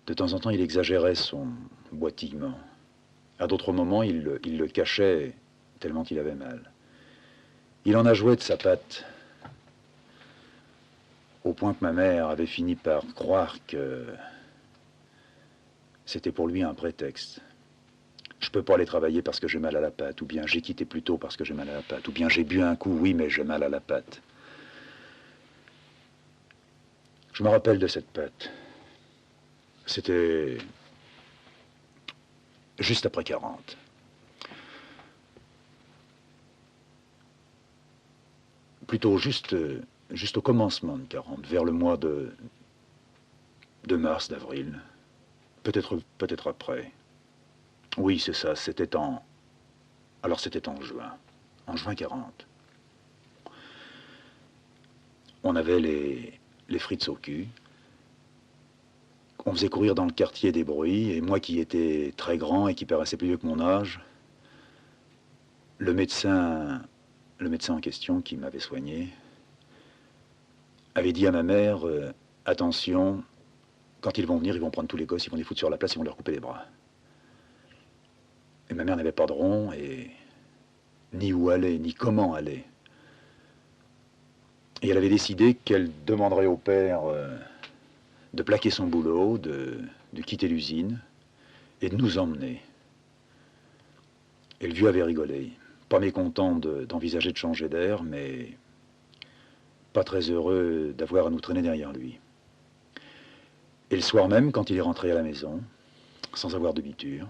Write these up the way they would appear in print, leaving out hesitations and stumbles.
De temps en temps, il exagérait son boitillement. À d'autres moments, il le cachait tellement il avait mal. Il en a joué de sa patte, au point que ma mère avait fini par croire que c'était pour lui un prétexte. Je peux pas aller travailler parce que j'ai mal à la patte, ou bien j'ai quitté plus tôt parce que j'ai mal à la patte, ou bien j'ai bu un coup, oui, mais j'ai mal à la patte. Je me rappelle de cette patte. C'était juste après 40. Plutôt juste au commencement de 40, vers le mois de mars, d'avril. Peut-être après. Oui, c'est ça, c'était en... Alors c'était en juin 40. On avait les frites au cul. On faisait courir dans le quartier des bruits, et moi qui étais très grand et qui paraissait plus vieux que mon âge, le médecin, le médecin en question qui m'avait soigné avait dit à ma mère, attention, quand ils vont venir, ils vont prendre tous les gosses, ils vont les foutre sur la place, ils vont leur couper les bras. Et ma mère n'avait pas de rond, et ni où aller, ni comment aller. Et elle avait décidé qu'elle demanderait au père de plaquer son boulot, de quitter l'usine et de nous emmener. Et le vieux avait rigolé, pas mécontent d'envisager de changer d'air, mais pas très heureux d'avoir à nous traîner derrière lui. Et le soir même, quand il est rentré à la maison, sans avoir de biture,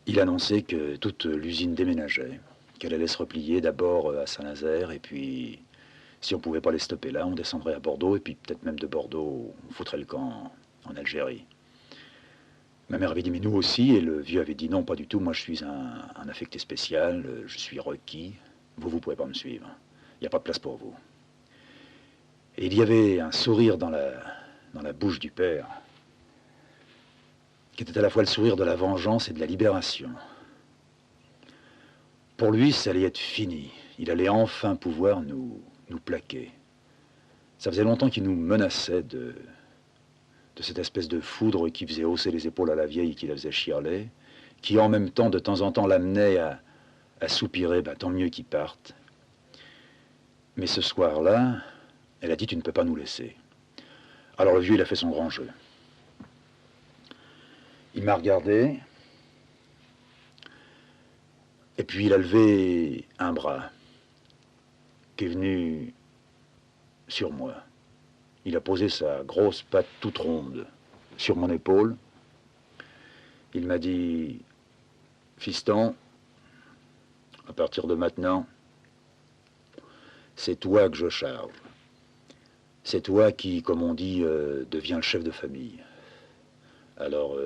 il annonçait que toute l'usine déménageait, qu'elle allait se replier d'abord à Saint-Nazaire, et puis, si on ne pouvait pas les stopper là, on descendrait à Bordeaux, et puis peut-être même de Bordeaux, on foutrait le camp en Algérie. Ma mère avait dit, mais nous aussi, et le vieux avait dit, non, pas du tout, moi je suis un affecté spécial, je suis requis, vous pouvez pas me suivre, il n'y a pas de place pour vous. Et il y avait un sourire dans la bouche du père, qui était à la fois le sourire de la vengeance et de la libération. Pour lui, ça allait être fini. Il allait enfin pouvoir nous plaquer. Ça faisait longtemps qu'il nous menaçait de cette espèce de foudre qui faisait hausser les épaules à la vieille et qui la faisait chialer, qui en même temps, de temps en temps, l'amenait à soupirer, bah, tant mieux qu'il parte. Mais ce soir-là, elle a dit, tu ne peux pas nous laisser. Alors le vieux, il a fait son grand jeu. Il m'a regardé, et puis il a levé un bras qui est venu sur moi. Il a posé sa grosse patte toute ronde sur mon épaule. Il m'a dit, fiston, à partir de maintenant, c'est toi que je charge. C'est toi qui, comme on dit, deviens le chef de famille. Alors,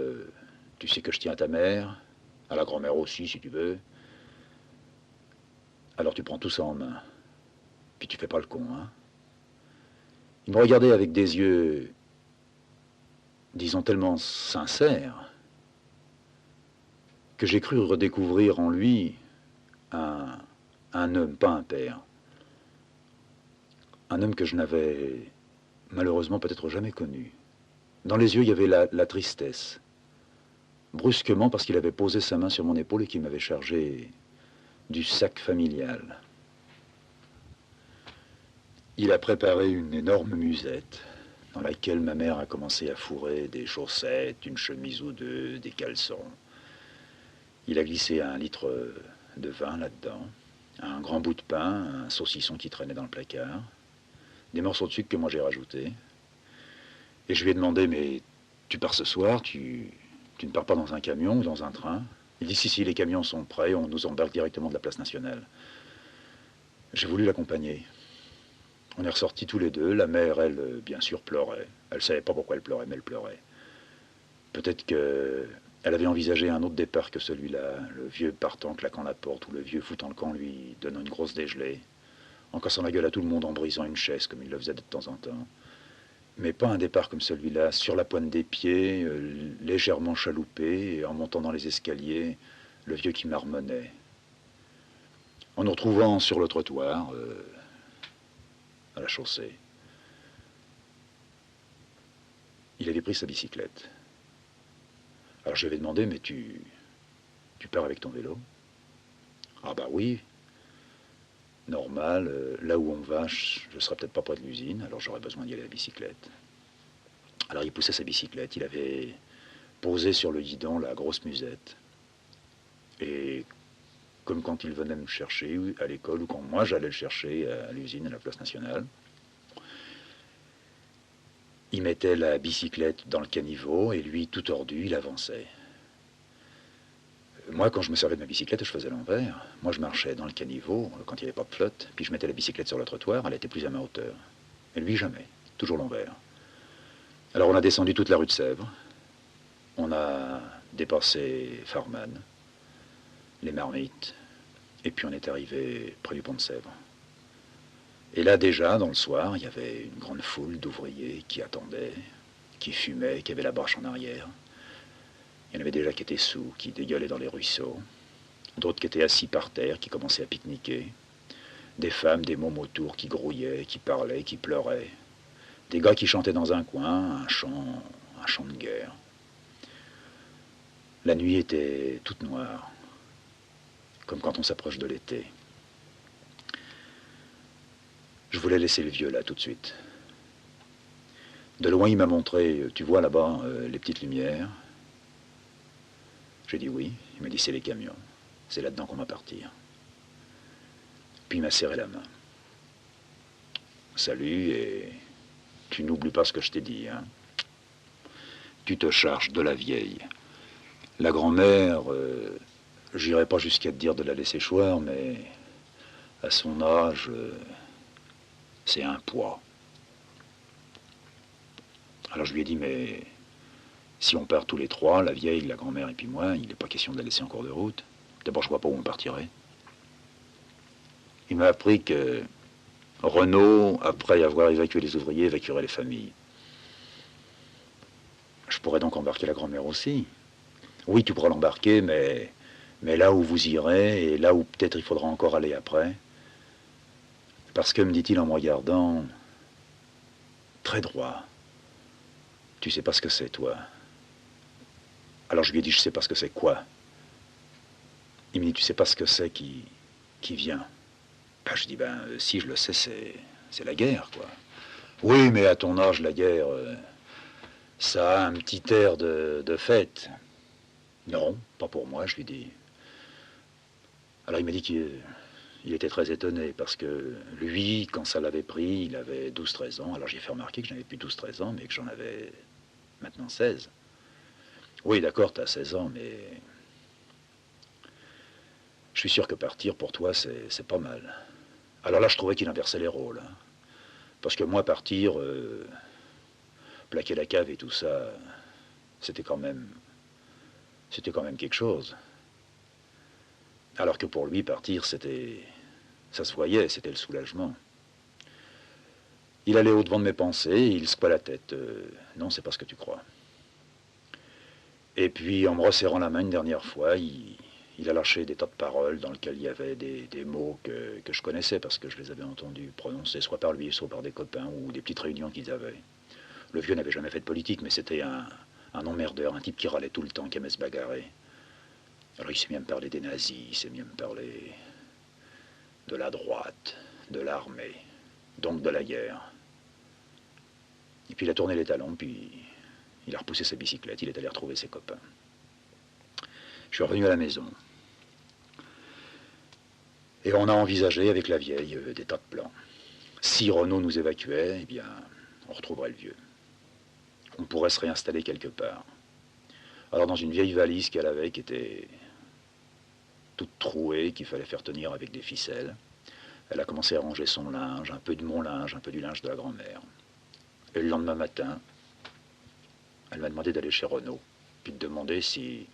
tu sais que je tiens à ta mère, à la grand-mère aussi, si tu veux. Alors tu prends tout ça en main. Puis tu fais pas le con, hein. Il me regardait avec des yeux, disons, tellement sincères, que j'ai cru redécouvrir en lui un, un homme, pas un père. Un homme que je n'avais malheureusement peut-être jamais connu. Dans les yeux, il y avait la tristesse. Brusquement, parce qu'il avait posé sa main sur mon épaule et qu'il m'avait chargé du sac familial. Il a préparé une énorme musette dans laquelle ma mère a commencé à fourrer des chaussettes, une chemise ou deux, des caleçons. Il a glissé 1 litre de vin là-dedans, un grand bout de pain, un saucisson qui traînait dans le placard, des morceaux de sucre que moi j'ai rajoutés. Et je lui ai demandé, mais tu pars ce soir, tu ne pars pas dans un camion ou dans un train? Il dit, si, les camions sont prêts, on nous embarque directement de la place nationale. J'ai voulu l'accompagner. On est ressortis tous les deux. La mère, elle, bien sûr, pleurait. Elle ne savait pas pourquoi elle pleurait, mais elle pleurait. Peut-être qu'elle avait envisagé un autre départ que celui-là, le vieux partant claquant la porte, ou le vieux foutant le camp lui donnant une grosse dégelée, en cassant la gueule à tout le monde, en brisant une chaise, comme il le faisait de temps en temps. Mais pas un départ comme celui-là, sur la pointe des pieds, légèrement chaloupé, et en montant dans les escaliers, le vieux qui marmonnait. En nous retrouvant sur le trottoir, à la chaussée. il avait pris sa bicyclette. Alors je lui avais demandé, mais tu pars avec ton vélo? Ah bah oui, normal, là où on va, je ne serai peut-être pas près de l'usine, alors j'aurais besoin d'y aller à la bicyclette. Alors il poussait sa bicyclette, il avait posé sur le guidon la grosse musette. Et comme quand il venait me chercher à l'école, ou quand moi j'allais le chercher à l'usine, à la place nationale, il mettait la bicyclette dans le caniveau et lui, tout tordu, il avançait. Moi, quand je me servais de ma bicyclette, je faisais l'envers. Moi, je marchais dans le caniveau quand il n'y avait pas de flotte, puis je mettais la bicyclette sur le trottoir, elle était plus à ma hauteur. Et lui, jamais, toujours l'envers. Alors, on a descendu toute la rue de Sèvres, on a dépassé Farman, les Marmites, et puis on est arrivé près du pont de Sèvres. Et là, déjà, dans le soir, il y avait une grande foule d'ouvriers qui attendaient, qui fumaient, qui avaient la marche en arrière. Il y en avait déjà qui étaient sous, qui dégueulaient dans les ruisseaux. D'autres qui étaient assis par terre, qui commençaient à pique-niquer. Des femmes, des mômes autour, qui grouillaient, qui parlaient, qui pleuraient. Des gars qui chantaient dans un coin, un chant de guerre. La nuit était toute noire, comme quand on s'approche de l'été. Je voulais laisser le vieux là tout de suite. De loin, il m'a montré, tu vois là-bas, les petites lumières. J'ai dit oui. Il m'a dit c'est les camions. C'est là-dedans qu'on va partir. Puis il m'a serré la main. Salut, et tu n'oublies pas ce que je t'ai dit, hein. Tu te charges de la vieille. La grand-mère, j'irai pas jusqu'à te dire de la laisser choir, mais à son âge, c'est un poids. Alors je lui ai dit, mais si on part tous les trois, la vieille, la grand-mère et puis moi, il n'est pas question de la laisser en cours de route. D'abord, je vois pas où on partirait. Il m'a appris que Renault, après avoir évacué les ouvriers, évacuerait les familles. Je pourrais donc embarquer la grand-mère aussi. Oui, tu pourras l'embarquer, mais là où vous irez, et là où peut-être il faudra encore aller après. Parce que, me dit-il en me regardant, très droit, tu sais pas ce que c'est, toi. Alors je lui ai dit, je sais pas ce que c'est quoi. Il me dit, tu sais pas ce que c'est qui vient. Ben, je dis, si je le sais, c'est la guerre, quoi. Oui, mais à ton âge, la guerre, ça a un petit air de fête. Non, pas pour moi, je lui dis. Alors il m'a dit qu'il était très étonné parce que lui, quand ça l'avait pris, il avait 12-13 ans. Alors j'ai fait remarquer que je n'avais plus 12-13 ans, mais que j'en avais maintenant 16. Oui, d'accord, tu as 16 ans, mais je suis sûr que partir pour toi, c'est pas mal. Alors là, je trouvais qu'il inversait les rôles, hein. Parce que moi, partir, plaquer la cave et tout ça, c'était quand même quelque chose. Alors que pour lui, partir, ça se voyait, c'était le soulagement. Il allait au-devant de mes pensées, il secouait la tête. Non, c'est pas ce que tu crois. Et puis, en me resserrant la main une dernière fois, il a lâché des tas de paroles dans lesquelles il y avait des mots que je connaissais parce que je les avais entendus prononcer soit par lui, soit par des copains ou des petites réunions qu'ils avaient. Le vieux n'avait jamais fait de politique, mais c'était un emmerdeur, un type qui râlait tout le temps, qui aimait se bagarrer. Alors il s'est mis à me parler des nazis, il s'est mis à me parler de la droite, de l'armée, donc de la guerre. Et puis il a tourné les talons, puis il a repoussé sa bicyclette, il est allé retrouver ses copains. Je suis revenu à la maison. Et on a envisagé avec la vieille des tas de plans. Si Renault nous évacuait, eh bien, on retrouverait le vieux. On pourrait se réinstaller quelque part. Alors dans une vieille valise qu'elle avait, qui était toute trouée, qu'il fallait faire tenir avec des ficelles, elle a commencé à ranger son linge, un peu de mon linge, un peu du linge de la grand-mère. Et le lendemain matin, elle m'a demandé d'aller chez Renault, puis de demander si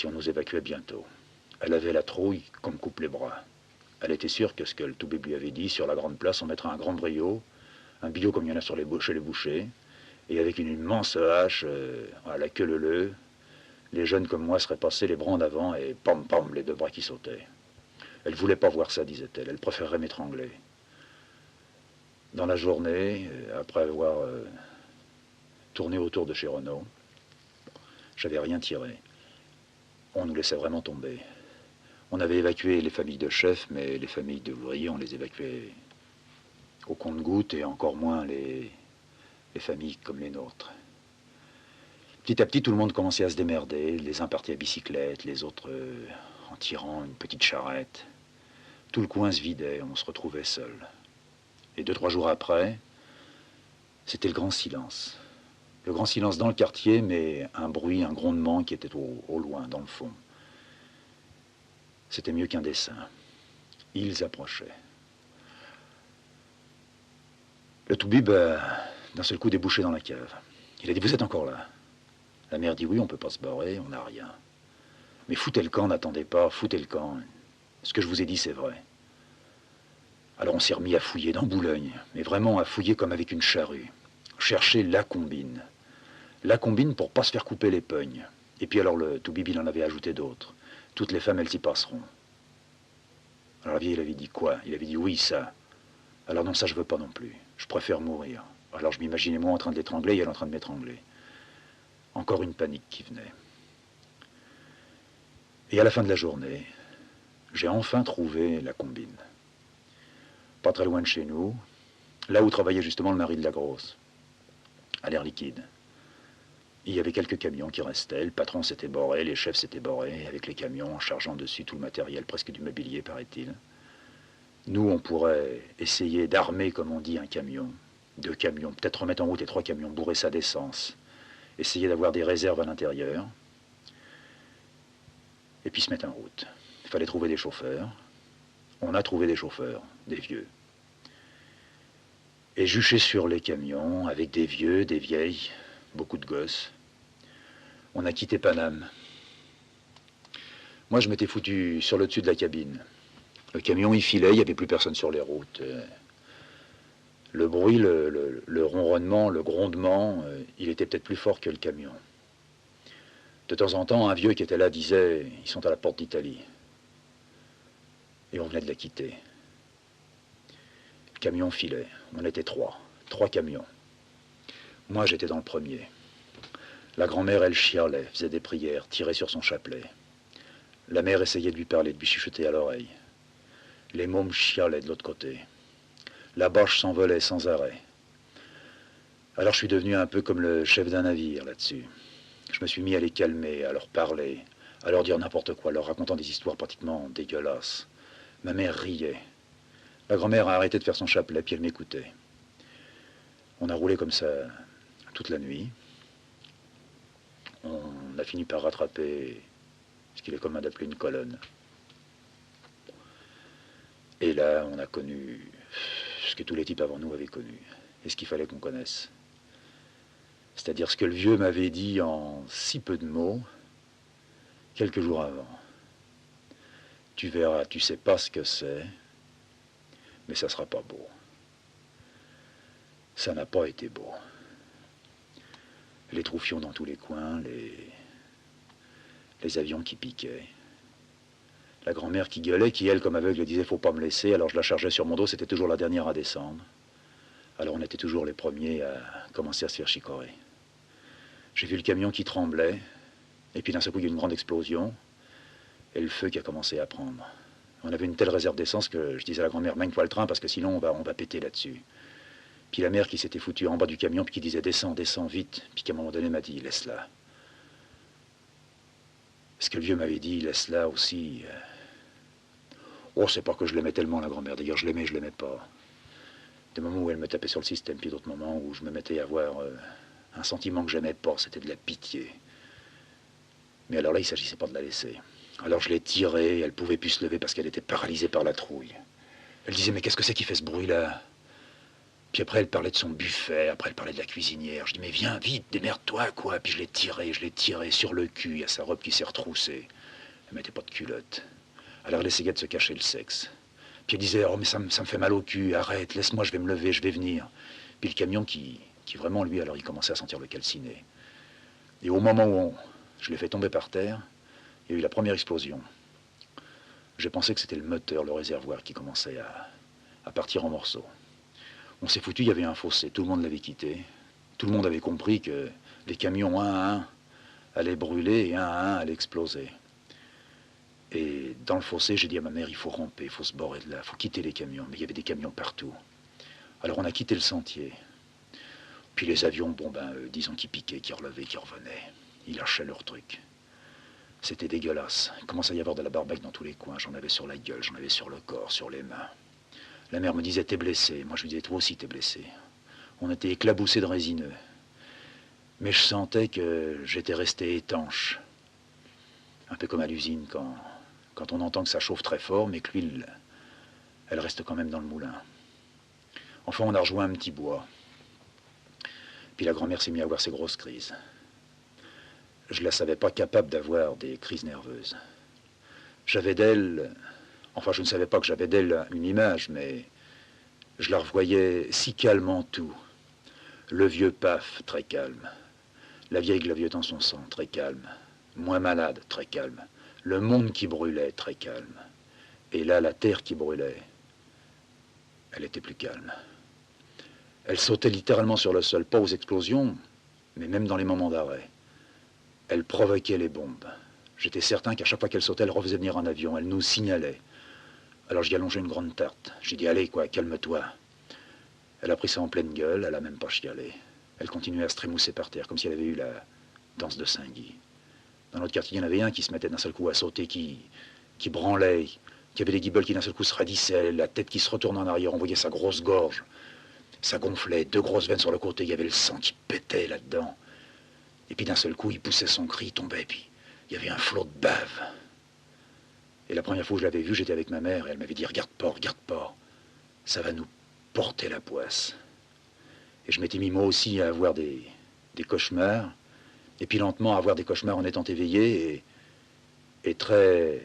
on nous évacuait bientôt. Elle avait la trouille qu'on me coupe les bras. Elle était sûre que ce que le Toubib lui avait dit, sur la grande place, on mettrait un grand brio, un billot comme il y en a sur chez les bouchers, et avec une immense hache, à la queue leu-leu, les jeunes comme moi seraient passés les bras en avant et pam pam, les deux bras qui sautaient. Elle ne voulait pas voir ça, disait-elle, elle préférerait m'étrangler. Dans la journée, après avoir tourné autour de chez Renault. J'avais rien tiré. On nous laissait vraiment tomber. On avait évacué les familles de chefs, mais les familles d'ouvriers, on les évacuait au compte-gouttes et encore moins les familles comme les nôtres. Petit à petit, tout le monde commençait à se démerder. Les uns partaient à bicyclette, les autres en tirant une petite charrette. Tout le coin se vidait, on se retrouvait seul. Et 2-3 jours après, c'était le grand silence. Le grand silence dans le quartier, mais un bruit, un grondement qui était au loin, dans le fond. C'était mieux qu'un dessin. Ils approchaient. Le toubib, d'un seul coup, débouché dans la cave. Il a dit, vous êtes encore là? La mère dit, oui, on ne peut pas se barrer, on n'a rien. Mais foutez le camp, n'attendez pas, foutez le camp. Ce que je vous ai dit, c'est vrai. Alors on s'est remis à fouiller dans Boulogne, mais vraiment à fouiller comme avec une charrue. Chercher la combine. La combine pour pas se faire couper les pognes. Et puis alors le toubib, il en avait ajouté d'autres. Toutes les femmes, elles s'y passeront. Alors la vieille, il avait dit quoi? Il avait dit oui, ça. Alors non, ça je veux pas non plus. Je préfère mourir. Alors je m'imaginais moi en train de l'étrangler et elle en train de m'étrangler. Encore une panique qui venait. Et à la fin de la journée, j'ai enfin trouvé la combine. Pas très loin de chez nous, là où travaillait justement le mari de la grosse, à l'air liquide. Il y avait quelques camions qui restaient, le patron s'était borré, les chefs s'étaient borrés, avec les camions en chargeant dessus tout le matériel, presque du mobilier, paraît-il. Nous, on pourrait essayer d'armer, comme on dit, un camion, 2 camions, peut-être remettre en route les 3 camions, bourrer ça d'essence, essayer d'avoir des réserves à l'intérieur, et puis se mettre en route. Il fallait trouver des chauffeurs. On a trouvé des chauffeurs, des vieux. Et jucher sur les camions, avec des vieux, des vieilles, beaucoup de gosses. On a quitté Paname. Moi, je m'étais foutu sur le dessus de la cabine. Le camion, il filait, il n'y avait plus personne sur les routes. Le bruit, le ronronnement, le grondement, il était peut-être plus fort que le camion. De temps en temps, un vieux qui était là disait « Ils sont à la porte d'Italie ». Et on venait de la quitter. Le camion filait. On était 3. 3 camions. Moi, j'étais dans le premier. La grand-mère, elle chialait, faisait des prières, tirait sur son chapelet. La mère essayait de lui parler, de lui chuchoter à l'oreille. Les mômes chialaient de l'autre côté. La bâche s'envolait sans arrêt. Alors je suis devenu un peu comme le chef d'un navire là-dessus. Je me suis mis à les calmer, à leur parler, à leur dire n'importe quoi, leur racontant des histoires pratiquement dégueulasses. Ma mère riait. La grand-mère a arrêté de faire son chapelet, puis elle m'écoutait. On a roulé comme ça toute la nuit. On a fini par rattraper ce qu'il est commun d'appeler une colonne. Et là, on a connu ce que tous les types avant nous avaient connu, et ce qu'il fallait qu'on connaisse. C'est-à-dire ce que le vieux m'avait dit en si peu de mots, quelques jours avant. Tu verras, tu sais pas ce que c'est, mais ça sera pas beau. Ça n'a pas été beau. Les troufions dans tous les coins, les avions qui piquaient. La grand-mère qui gueulait, qui elle, comme aveugle, disait « faut pas me laisser », alors je la chargeais sur mon dos, c'était toujours la dernière à descendre. Alors on était toujours les premiers à commencer à se faire chicorer. J'ai vu le camion qui tremblait, et puis d'un seul coup il y a eu une grande explosion, et le feu qui a commencé à prendre. On avait une telle réserve d'essence que je disais à la grand-mère « mène-toi le train, parce que sinon on va péter là-dessus ». Puis la mère qui s'était foutue en bas du camion, puis qui disait « descends, descends, vite », puis qu'à un moment donné m'a dit « laisse-la ». Ce que le vieux m'avait dit « laisse-la » aussi... Oh, c'est pas que je l'aimais tellement, la grand-mère. D'ailleurs, je l'aimais pas. Des moments où elle me tapait sur le système, puis d'autres moments où je me mettais à avoir un sentiment que j'aimais pas, c'était de la pitié. Mais alors là, il s'agissait pas de la laisser. Alors je l'ai tirée, elle pouvait plus se lever parce qu'elle était paralysée par la trouille. Elle disait, mais qu'est-ce que c'est qui fait ce bruit-là? Puis après, elle parlait de son buffet, après elle parlait de la cuisinière. Je dis, mais viens, vite, démerde-toi, quoi. Puis je l'ai tirée sur le cul, il y a sa robe qui s'est retroussée. Elle mettait pas de culotte. Alors elle essayait de se cacher le sexe. Puis elle disait, oh mais ça me fait mal au cul, arrête, laisse-moi, je vais me lever, je vais venir. Puis le camion qui vraiment, lui, alors il commençait à sentir le calciné. Et au moment où je l'ai fait tomber par terre, il y a eu la première explosion. J'ai pensé que c'était le moteur, le réservoir qui commençait à partir en morceaux. On s'est foutu, il y avait un fossé, tout le monde l'avait quitté. Tout le monde avait compris que les camions, un à un, allaient brûler et un à un allaient exploser. Et dans le fossé, j'ai dit à ma mère, il faut ramper, il faut se borrer de là, il faut quitter les camions. Mais il y avait des camions partout. Alors on a quitté le sentier. Puis les avions, bon ben, disons qu'ils piquaient, qu'ils relevaient, qu'ils revenaient. Ils lâchaient leur truc. C'était dégueulasse. Il commençait à y avoir de la barbaque dans tous les coins. J'en avais sur la gueule, j'en avais sur le corps, sur les mains. La mère me disait, t'es blessé. Moi je lui disais, toi aussi t'es blessé. On était éclaboussés de résineux. Mais je sentais que j'étais resté étanche. Un peu comme à l'usine quand on entend que ça chauffe très fort, mais que l'huile, elle reste quand même dans le moulin. Enfin, on a rejoint un petit bois. Puis la grand-mère s'est mise à avoir ses grosses crises. Je la savais pas capable d'avoir des crises nerveuses. J'avais d'elle, enfin je ne savais pas que j'avais d'elle une image, mais je la revoyais si calme en tout. Le vieux Paf, très calme. La vieille Glaviote en son sang, très calme. Moins malade, très calme. Le monde qui brûlait, très calme. Et là, la terre qui brûlait, elle était plus calme. Elle sautait littéralement sur le sol, pas aux explosions, mais même dans les moments d'arrêt. Elle provoquait les bombes. J'étais certain qu'à chaque fois qu'elle sautait, elle refaisait venir un avion. Elle nous signalait. Alors j'y allongeais une grande tarte. J'ai dit, allez quoi, calme-toi. Elle a pris ça en pleine gueule, elle a même pas chialé. Elle continuait à se trémousser par terre, comme si elle avait eu la danse de Saint-Guy. Dans notre quartier, il y en avait un qui se mettait d'un seul coup à sauter, qui branlait, qui avait les guibolles qui d'un seul coup se raidissaient, la tête qui se retournait en arrière, on voyait sa grosse gorge. Ça gonflait, deux grosses veines sur le côté, il y avait le sang qui pétait là-dedans. Et puis d'un seul coup, il poussait son cri, il tombait, et puis il y avait un flot de bave. Et la première fois que je l'avais vu, j'étais avec ma mère, et elle m'avait dit, regarde pas, ça va nous porter la poisse. Et je m'étais mis moi aussi à avoir des cauchemars, et puis lentement à avoir des cauchemars en étant éveillé, et très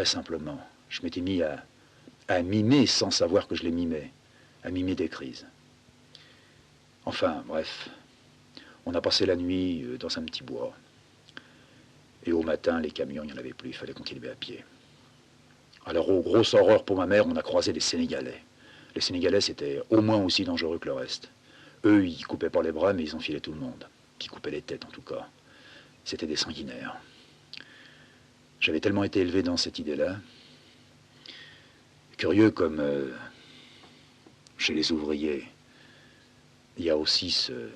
simplement, je m'étais mis à mimer sans savoir que je les mimais, à mimer des crises. Enfin, bref, on a passé la nuit dans un petit bois. Et au matin, les camions, il n'y en avait plus, il fallait continuer à pied. Alors, aux grosses horreurs pour ma mère, on a croisé des Sénégalais. Les Sénégalais, c'était au moins aussi dangereux que le reste. Eux, ils coupaient pas les bras, mais ils enfilaient tout le monde. Qui coupaient les têtes, en tout cas. C'était des sanguinaires. J'avais tellement été élevé dans cette idée-là. Curieux comme chez les ouvriers, il y a aussi ce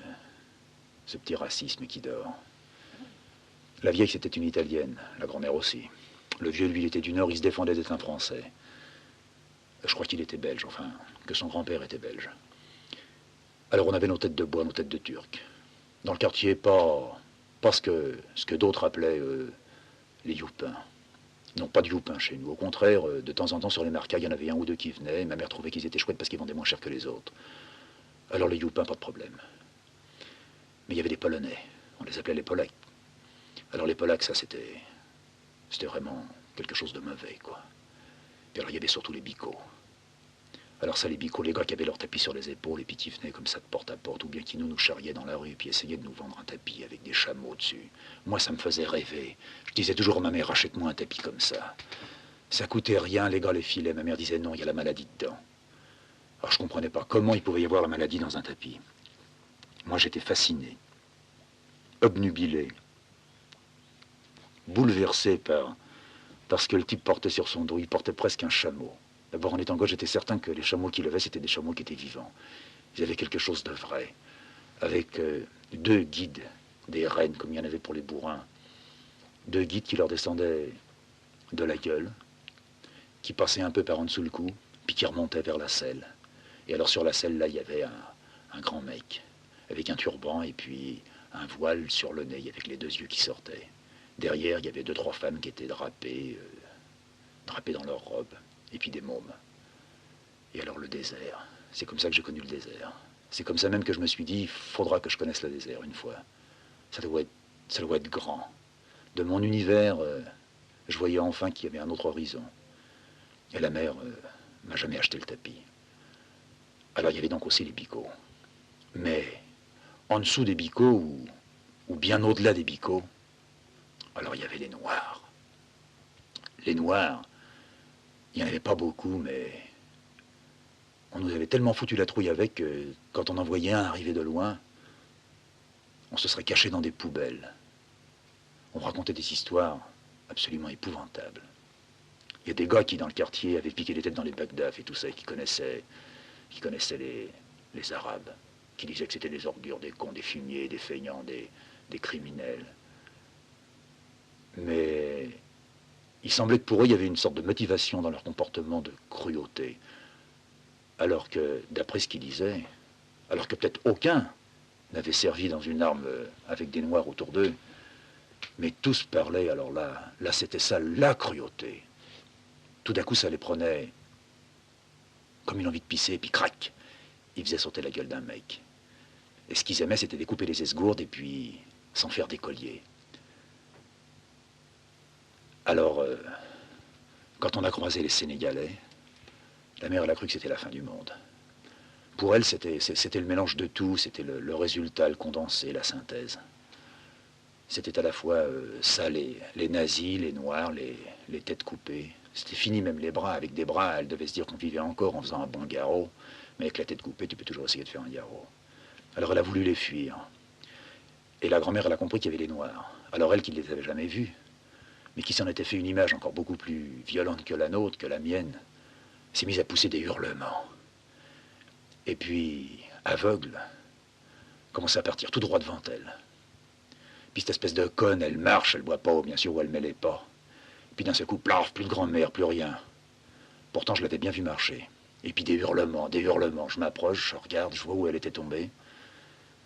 petit racisme qui dort. La vieille, c'était une Italienne, la grand-mère aussi. Le vieux, lui, il était du Nord, il se défendait d'être un Français. Je crois qu'il était belge, enfin, que son grand-père était belge. Alors on avait nos têtes de bois, nos têtes de Turcs. Dans le quartier, pas ce que d'autres appelaient les youpins. Non, pas de youpins chez nous. Au contraire, de temps en temps, sur les marcailles, il y en avait un ou deux qui venaient, et ma mère trouvait qu'ils étaient chouettes parce qu'ils vendaient moins cher que les autres. Alors les youpins, pas de problème. Mais il y avait des Polonais, on les appelait les Polacs. Alors les Polacs, ça c'était vraiment quelque chose de mauvais, quoi. Et alors il y avait surtout les bicots. Alors ça, les bicots, les gars qui avaient leur tapis sur les épaules et puis qui venaient comme ça de porte à porte, ou bien qui nous charriaient dans la rue et puis essayaient de nous vendre un tapis avec des chameaux dessus. Moi, ça me faisait rêver. Je disais toujours à ma mère, achète-moi un tapis comme ça. Ça coûtait rien, les gars les filaient. Ma mère disait non, il y a la maladie dedans. Alors je comprenais pas comment il pouvait y avoir la maladie dans un tapis. Moi, j'étais fasciné, obnubilé, bouleversé par ce que le type portait sur son dos. Il portait presque un chameau. D'abord, en étant gauche, j'étais certain que les chameaux qu'il avait, c'était des chameaux qui étaient vivants. Ils avaient quelque chose de vrai, avec deux guides, des rennes, comme il y en avait pour les bourrins. Deux guides qui leur descendaient de la gueule, qui passaient un peu par en dessous le cou, puis qui remontaient vers la selle. Et alors sur la selle, là, il y avait un grand mec, avec un turban et puis un voile sur le nez, avec les deux yeux qui sortaient. Derrière, il y avait deux, trois femmes qui étaient drapées dans leurs robes. Et puis des mômes. Et alors le désert, c'est comme ça que j'ai connu le désert. C'est comme ça même que je me suis dit, il faudra que je connaisse le désert une fois. Ça doit être grand. De mon univers, je voyais enfin qu'il y avait un autre horizon. Et la mère m'a jamais acheté le tapis. Alors il y avait donc aussi les bicots. Mais en dessous des bicots, ou bien au-delà des bicots, alors il y avait les noirs. Les noirs, il n'y en avait pas beaucoup, mais on nous avait tellement foutu la trouille avec que quand on en voyait un arriver de loin, On se serait caché dans des poubelles. On racontait des histoires absolument épouvantables. Il y a des gars qui, dans le quartier, avaient piqué les têtes dans les Bagdad et tout ça, et qui connaissaient les Arabes, qui disaient que c'était des ordures, des cons, des fumiers, des feignants, des criminels. Mais il semblait que pour eux, il y avait une sorte de motivation dans leur comportement de cruauté. Alors que, d'après ce qu'ils disaient, alors que peut-être aucun n'avait servi dans une arme avec des noirs autour d'eux, mais tous parlaient, alors là c'était ça, la cruauté. Tout d'un coup, ça les prenait comme une envie de pisser, et puis crac, ils faisaient sauter la gueule d'un mec. Et ce qu'ils aimaient, c'était découper les esgourdes et puis s'en faire des colliers. Alors, quand on a croisé les Sénégalais, la mère, elle a cru que c'était la fin du monde. Pour elle, c'était le mélange de tout, c'était le résultat, le condensé, la synthèse. C'était à la fois ça, les nazis, les noirs, les têtes coupées. C'était fini même les bras. Avec des bras, elle devait se dire qu'on vivait encore en faisant un bon garrot. Mais avec la tête coupée, tu peux toujours essayer de faire un garrot. Alors elle a voulu les fuir. Et la grand-mère, elle a compris qu'il y avait les noirs. Alors elle, qui ne les avait jamais vus, mais qui s'en était fait une image encore beaucoup plus violente que la nôtre, que la mienne, s'est mise à pousser des hurlements. Et puis, aveugle, commençait à partir tout droit devant elle. Puis cette espèce de conne, elle marche, elle boit pas, bien sûr, ou elle met les pas. Puis d'un seul coup, plaf, plus de grand-mère, plus rien. Pourtant, je l'avais bien vu marcher. Et puis des hurlements, des hurlements. Je m'approche, je regarde, je vois où elle était tombée.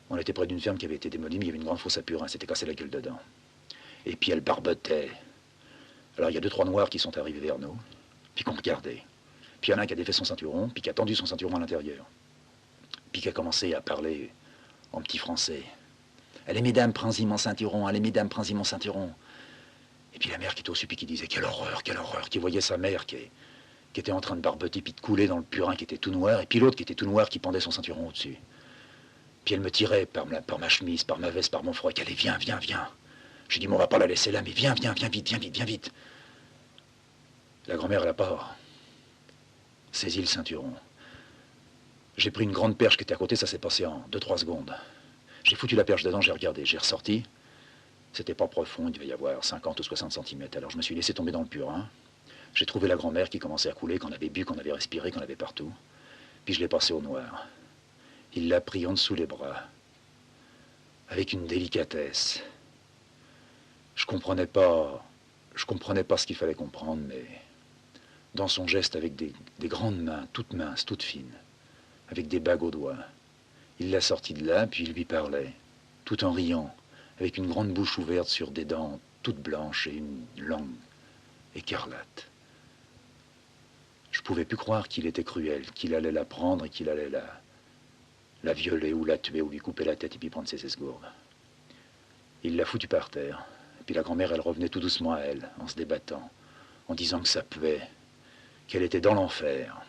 On était près d'une ferme qui avait été démolie, mais il y avait une grande fosse à purin, s'était cassé la gueule dedans. Et puis elle barbotait. Alors il y a 2-3 noirs qui sont arrivés vers nous, puis qu'on regardait. Puis il y en a un qui a défait son ceinturon, puis qui a tendu son ceinturon à l'intérieur. Puis qui a commencé à parler en petit français. Allez mesdames, prends-y mon ceinturon, allez mesdames, prends-y mon ceinturon. Et puis la mère qui était au-dessus, puis qui disait quelle horreur, qui voyait sa mère qui était en train de barboter, puis de couler dans le purin qui était tout noir, et puis l'autre qui était tout noir qui pendait son ceinturon au-dessus. Puis elle me tirait par ma chemise, par ma veste, par mon froc. Allez, viens, viens, viens. J'ai dit, mais on va pas la laisser là, mais viens, viens, viens vite, viens vite, viens vite. La grand-mère, elle a pas saisi le ceinturon. J'ai pris une grande perche qui était à côté, ça s'est passé en 2-3 secondes. J'ai foutu la perche dedans, j'ai regardé, j'ai ressorti. C'était pas profond, il devait y avoir 50 ou 60 centimètres. Alors je me suis laissé tomber dans le purin. J'ai trouvé la grand-mère qui commençait à couler, qu'on avait bu, qu'on avait respiré, qu'on avait partout. Puis je l'ai passé au noir. Il l'a pris en dessous les bras, avec une délicatesse. Je comprenais pas ce qu'il fallait comprendre, mais dans son geste, avec des grandes mains, toutes minces, toutes fines, avec des bagues aux doigts, il l'a sorti de là, puis il lui parlait, tout en riant, avec une grande bouche ouverte sur des dents toutes blanches et une langue écarlate. Je pouvais plus croire qu'il était cruel, qu'il allait la prendre et qu'il allait la violer ou la tuer ou lui couper la tête et puis prendre ses esgourdes. Il l'a foutue par terre. Et puis la grand-mère, elle revenait tout doucement à elle, en se débattant, en disant que ça puait, qu'elle était dans l'enfer.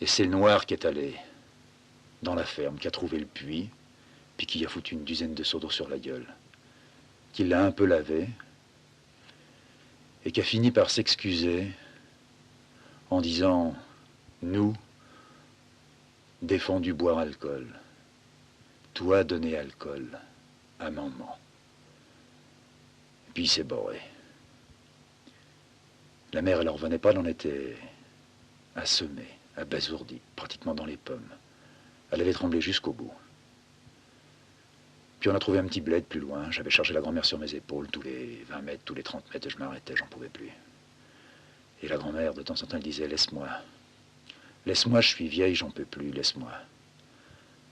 Et c'est le noir qui est allé dans la ferme, qui a trouvé le puits, puis qui a foutu une dizaine de seaux d'eau sur la gueule, qui l'a un peu lavé, et qui a fini par s'excuser en disant « Nous, défendu boire alcool, toi donner alcool à maman. » Puis il s'est barré. La mère, elle ne revenait pas, elle en était assommée, abasourdie, pratiquement dans les pommes. Elle avait tremblé jusqu'au bout. Puis on a trouvé un petit bled plus loin. J'avais chargé la grand-mère sur mes épaules, tous les 20 mètres, tous les 30 mètres, et je m'arrêtais, j'en pouvais plus. Et la grand-mère, de temps en temps, elle disait « Laisse-moi. Laisse-moi, je suis vieille, j'en peux plus, laisse-moi. »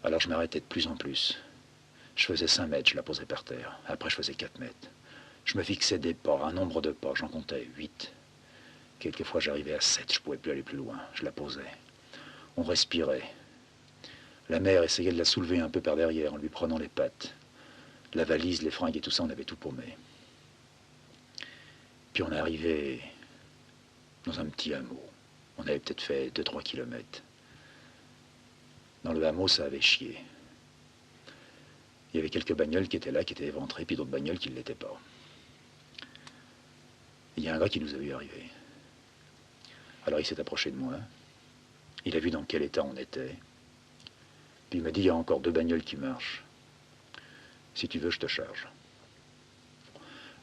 Alors je m'arrêtais de plus en plus. Je faisais 5 mètres, je la posais par terre. Après, je faisais 4 mètres. Je me fixais des pas, un nombre de pas, j'en comptais 8. Quelquefois, j'arrivais à 7, je ne pouvais plus aller plus loin. Je la posais. On respirait. La mère essayait de la soulever un peu par derrière en lui prenant les pattes. La valise, les fringues et tout ça, on avait tout paumé. Puis on est arrivé dans un petit hameau. On avait peut-être fait 2-3 kilomètres. Dans le hameau, ça avait chié. Il y avait quelques bagnoles qui étaient là, qui étaient éventrées, puis d'autres bagnoles qui ne l'étaient pas. Il y a un gars qui nous a vu arriver. Alors il s'est approché de moi. Il a vu dans quel état on était. Puis il m'a dit, il y a encore 2 bagnoles qui marchent. Si tu veux, je te charge.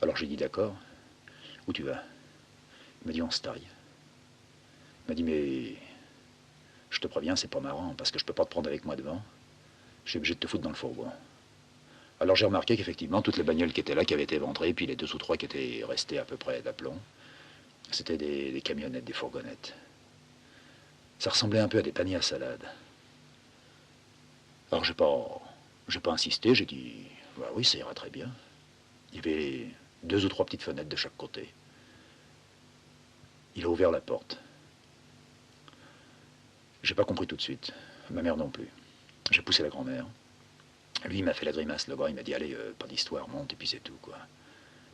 Alors j'ai dit d'accord. Où tu vas? Il m'a dit on se taille. Il m'a dit mais je te préviens, c'est pas marrant parce que je peux pas te prendre avec moi devant. Je suis obligé de te foutre dans le fourgon. Alors j'ai remarqué qu'effectivement toutes les bagnoles qui étaient là, qui avaient été éventrées, puis les 2 ou 3 qui étaient restées à peu près d'aplomb, c'était des camionnettes, des fourgonnettes. Ça ressemblait un peu à des paniers à salade. Alors j'ai pas insisté, j'ai dit bah oui, ça ira très bien. Il y avait 2 ou 3 petites fenêtres de chaque côté. Il a ouvert la porte. J'ai pas compris tout de suite. Ma mère non plus. J'ai poussé la grand-mère. Lui, il m'a fait la grimace, le gars. Il m'a dit, allez, pas d'histoire, monte, et puis c'est tout, quoi.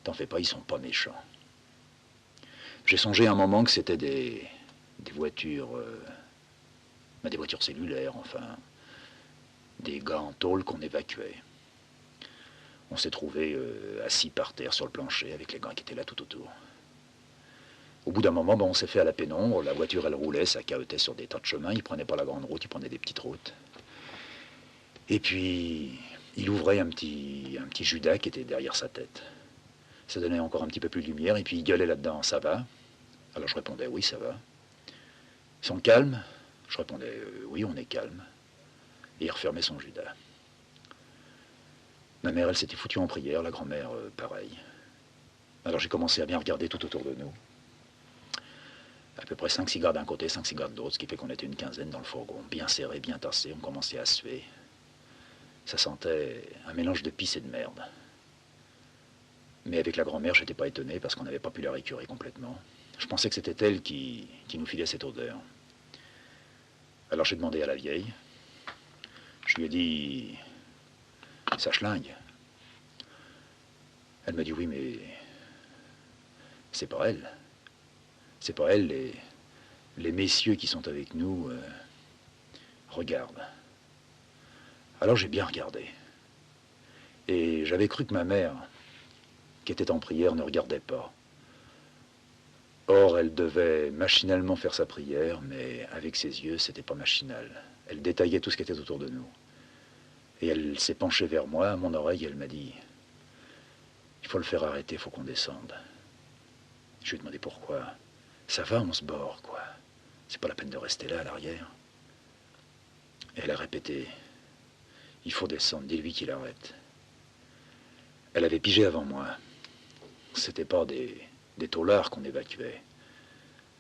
T'en fais pas, ils sont pas méchants. J'ai songé un moment que c'était des voitures... des voitures cellulaires, enfin. Des gars en tôle qu'on évacuait. On s'est trouvés assis par terre sur le plancher avec les gars qui étaient là tout autour. Au bout d'un moment, on s'est fait à la pénombre. La voiture, elle roulait, ça cahotait sur des tas de chemins. Il prenait pas la grande route, il prenait des petites routes. Et puis, il ouvrait un petit Judas qui était derrière sa tête. Ça donnait encore un petit peu plus de lumière, et puis il gueulait là-dedans, ça va? Alors je répondais, oui, ça va. Ils sont calmes? Je répondais, oui, on est calme. Et il refermait son Judas. Ma mère, elle s'était foutue en prière, la grand-mère, pareil. Alors j'ai commencé à bien regarder tout autour de nous. À peu près 5 cigares d'un côté, 5 cigares de l'autre, ce qui fait qu'on était une quinzaine dans le fourgon, bien serré, bien tassé, on commençait à suer. Ça sentait un mélange de pisse et de merde. Mais avec la grand-mère, j'étais pas étonné parce qu'on n'avait pas pu la récurer complètement. Je pensais que c'était elle qui nous filait cette odeur. Alors j'ai demandé à la vieille. Je lui ai dit, ça schlingue. Elle m'a dit, oui, mais c'est pas elle. C'est pas elle, les messieurs qui sont avec nous regardent. Alors j'ai bien regardé. Et j'avais cru que ma mère, qui était en prière, ne regardait pas. Or, elle devait machinalement faire sa prière, mais avec ses yeux, c'était pas machinal. Elle détaillait tout ce qui était autour de nous. Et elle s'est penchée vers moi, à mon oreille, et elle m'a dit, il faut le faire arrêter, il faut qu'on descende. Je lui ai demandé pourquoi. Ça va, on se bord, quoi. C'est pas la peine de rester là, à l'arrière. Et elle a répété, il faut descendre, dis-lui qu'il arrête. Elle avait pigé avant moi. C'était pas des taulards qu'on évacuait.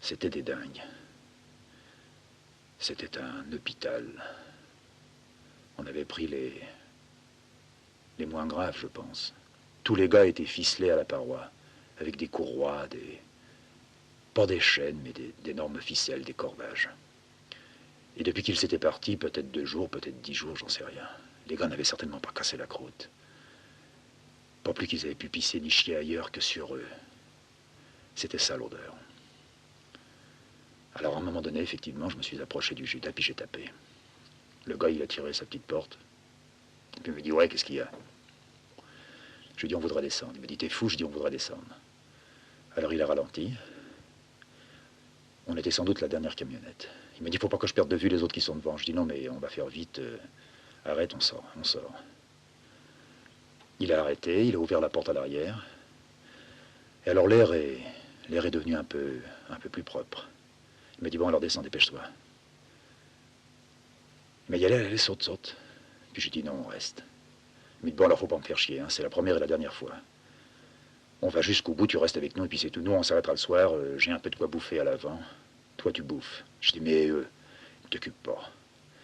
C'était des dingues. C'était un hôpital. On avait pris les moins graves, je pense. Tous les gars étaient ficelés à la paroi, avec des courroies, pas des chaînes, mais d'énormes ficelles, des cordages. Et depuis qu'ils s'étaient partis, peut-être 2 jours, peut-être 10 jours, j'en sais rien. Les gars n'avaient certainement pas cassé la croûte. Pas plus qu'ils avaient pu pisser ni chier ailleurs que sur eux. C'était ça l'odeur. Alors à un moment donné, effectivement, je me suis approché du Judas, puis j'ai tapé. Le gars, il a tiré sa petite porte. Puis il me dit, ouais, qu'est-ce qu'il y a? Je lui ai dit, on voudrait descendre. Il me dit, t'es fou? Je dis, on voudrait descendre. Alors il a ralenti. On était sans doute la dernière camionnette. Il m'a dit, faut pas que je perde de vue les autres qui sont devant. Je dis, non, mais on va faire vite. Arrête, on sort, on sort. Il a arrêté, il a ouvert la porte à l'arrière. Et alors l'air est devenu un peu plus propre. Il m'a dit, bon, alors descends, dépêche-toi. Il m'a dit, allez, saute, saute. Puis j'ai dit, non, on reste. Il m'a dit, bon, alors faut pas me faire chier, hein, c'est la première et la dernière fois. On va jusqu'au bout, tu restes avec nous, et puis c'est tout. Nous, on s'arrêtera le soir, j'ai un peu de quoi bouffer à l'avant. Toi, tu bouffes. Je dis, mais ne t'occupe pas.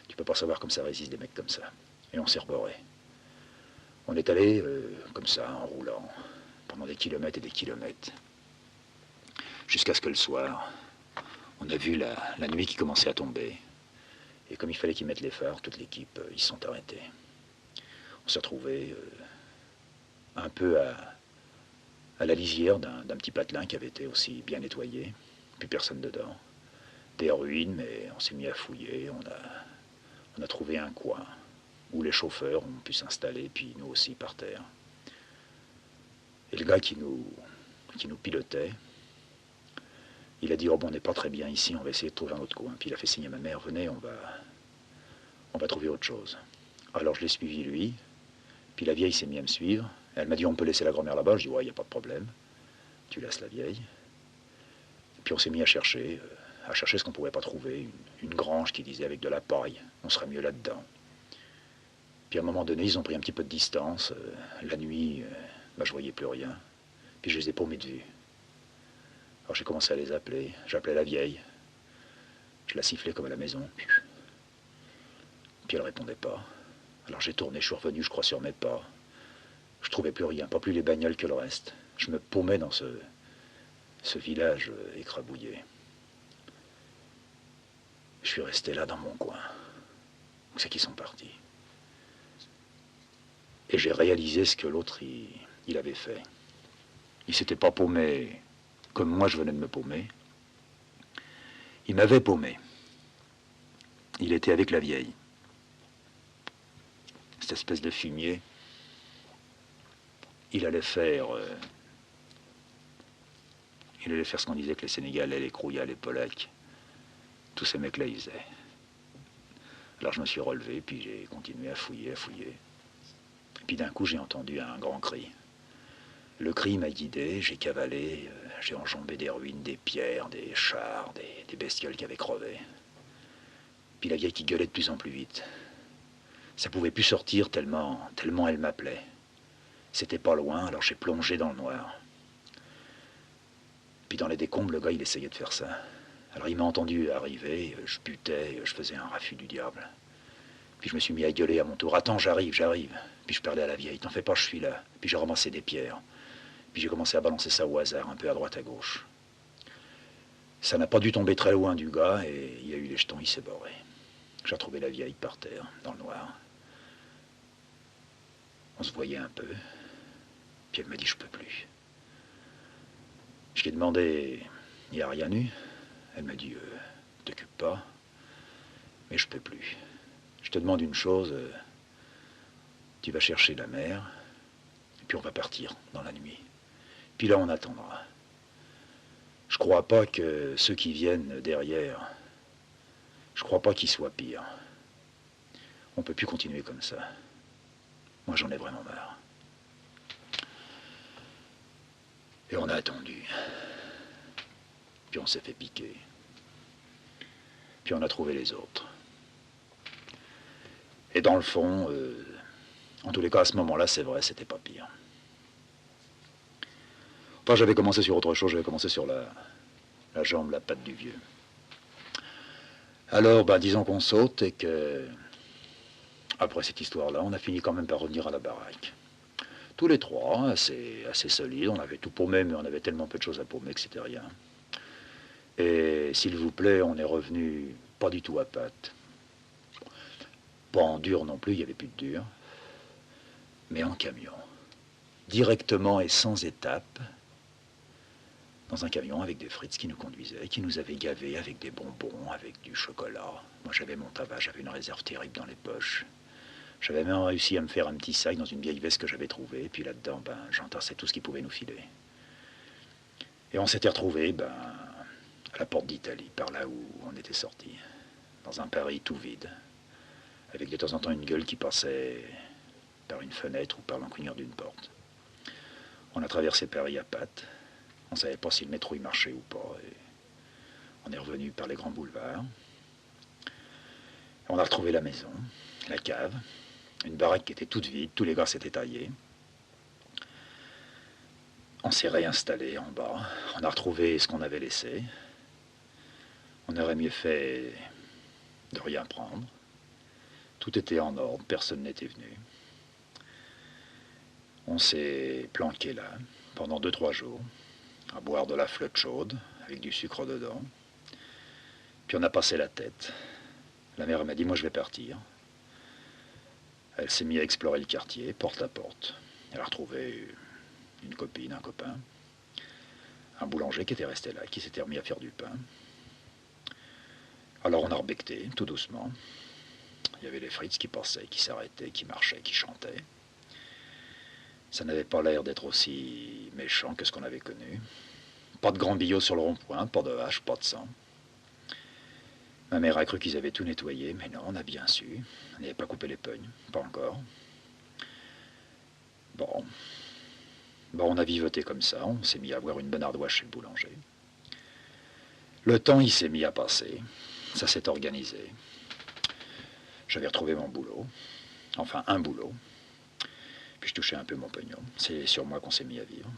Tu peux pas savoir comme ça résiste des mecs comme ça. Et on s'est reboré. On est allé comme ça, en roulant, pendant des kilomètres et des kilomètres. Jusqu'à ce que le soir, on a vu la nuit qui commençait à tomber. Et comme il fallait qu'ils mettent les phares, toute l'équipe, ils se sont arrêtés. On s'est retrouvés un peu à la lisière d'un petit patelin qui avait été aussi bien nettoyé. Plus personne dedans. Des ruines, mais on s'est mis à fouiller. On a trouvé un coin où les chauffeurs ont pu s'installer, puis nous aussi par terre. Et le gars qui nous pilotait, il a dit, oh bon, on n'est pas très bien ici, on va essayer de trouver un autre coin. Puis il a fait signe à ma mère, venez, on va trouver autre chose. Alors je l'ai suivi lui, Puis la vieille s'est mise à me suivre. Elle m'a dit, on peut laisser la grand-mère là-bas. Je dis, ouais, il n'y a pas de problème. Tu laisses la vieille. Et puis on s'est mis à chercher ce qu'on ne pouvait pas trouver. Une grange qui disait avec de la paille, on serait mieux là-dedans. Puis à un moment donné, ils ont pris un petit peu de distance. La nuit, je voyais plus rien. Puis je les ai paumés de vue. Alors j'ai commencé à les appeler. J'appelais la vieille. Je la sifflais comme à la maison. Puis elle répondait pas. Alors j'ai tourné, je suis revenu, je crois, sur mes pas. Je trouvais plus rien, pas plus les bagnoles que le reste. Je me paumais dans ce village écrabouillé. Je suis resté là dans mon coin. Où c'est qu'ils sont partis? Et j'ai réalisé ce que l'autre, il avait fait. Il s'était pas paumé comme moi je venais de me paumer. Il m'avait paumé. Il était avec la vieille. Cette espèce de fumier, il allait faire ce qu'on disait que les Sénégalais, les Krouya, les Polacs, tous ces mecs-là, ils faisaient. Alors je me suis relevé, puis j'ai continué à fouiller, à fouiller. Et puis d'un coup, j'ai entendu un grand cri. Le cri m'a guidé, j'ai cavalé, j'ai enjambé des ruines, des pierres, des chars, des bestioles qui avaient crevé. Puis la vieille qui gueulait de plus en plus vite. Ça pouvait plus sortir tellement elle m'appelait. C'était pas loin, alors j'ai plongé dans le noir. Puis dans les décombres, le gars, il essayait de faire ça. Alors il m'a entendu arriver, je butais, je faisais un raffut du diable. Puis je me suis mis à gueuler à mon tour. Attends, j'arrive. Puis je parlais à la vieille. T'en fais pas, je suis là. Puis j'ai ramassé des pierres. Puis j'ai commencé à balancer ça au hasard, un peu à droite, à gauche. Ça n'a pas dû tomber très loin du gars, et il y a eu les jetons, il s'est barré. J'ai retrouvé la vieille par terre, dans le noir. On se voyait un peu. Puis elle m'a dit, je peux plus. Je lui ai demandé, il n'y a rien eu? Elle m'a dit, t'occupe pas, mais je peux plus. Je te demande une chose, tu vas chercher la mère, et puis on va partir dans la nuit. Puis là, on attendra. Je crois pas que ceux qui viennent derrière, je crois pas qu'ils soient pires. On peut plus continuer comme ça. Moi, j'en ai vraiment marre. Et on a attendu. Puis on s'est fait piquer. Puis on a trouvé les autres. Et dans le fond, en tous les cas, à ce moment-là, c'est vrai, c'était pas pire. Enfin, j'avais commencé sur autre chose, j'avais commencé sur la jambe, la patte du vieux. Alors, disons qu'on saute et que, après cette histoire-là, on a fini quand même par revenir à la baraque. Tous les trois, assez solides, on avait tout paumé, mais on avait tellement peu de choses à paumer que c'était rien. Et s'il vous plaît, on est revenu pas du tout à pattes. Pas en dur non plus, il n'y avait plus de dur, mais en camion. Directement et sans étape, dans un camion avec des frites qui nous conduisaient, qui nous avaient gavés avec des bonbons, avec du chocolat. Moi j'avais mon tabac, j'avais une réserve terrible dans les poches. J'avais même réussi à me faire un petit sac dans une vieille veste que j'avais trouvée, et puis là-dedans, j'entassais tout ce qui pouvait nous filer. Et on s'était retrouvés, à la porte d'Italie, par là où on était sortis, dans un Paris tout vide, avec de temps en temps une gueule qui passait par une fenêtre ou par l'encoignure d'une porte. On a traversé Paris à pattes. On ne savait pas si le métro y marchait ou pas. Et on est revenu par les grands boulevards. On a retrouvé la maison, la cave, une baraque qui était toute vide, tous les gars s'étaient taillés. On s'est réinstallé en bas. On a retrouvé ce qu'on avait laissé. On aurait mieux fait de rien prendre. Tout était en ordre, personne n'était venu. On s'est planqué là pendant 2-3 jours, à boire de la flotte chaude avec du sucre dedans. Puis on a passé la tête. La mère m'a dit, moi je vais partir. Elle s'est mise à explorer le quartier, porte à porte. Elle a retrouvé une copine, un copain, un boulanger qui était resté là, qui s'était remis à faire du pain. Alors on a rebecté, tout doucement. Il y avait les frites qui passaient, qui s'arrêtaient, qui marchaient, qui chantaient. Ça n'avait pas l'air d'être aussi méchant que ce qu'on avait connu. Pas de grands billots sur le rond-point, pas de hache, pas de sang. Ma mère a cru qu'ils avaient tout nettoyé, mais non, on a bien su. On n'avait pas coupé les pognes, pas encore. Bon. Bon, on a vivoté comme ça, on s'est mis à avoir une bonne ardoise chez le boulanger. Le temps, il s'est mis à passer, ça s'est organisé. J'avais retrouvé mon boulot, enfin un boulot, puis je touchais un peu mon pognon. C'est sur moi qu'on s'est mis à vivre.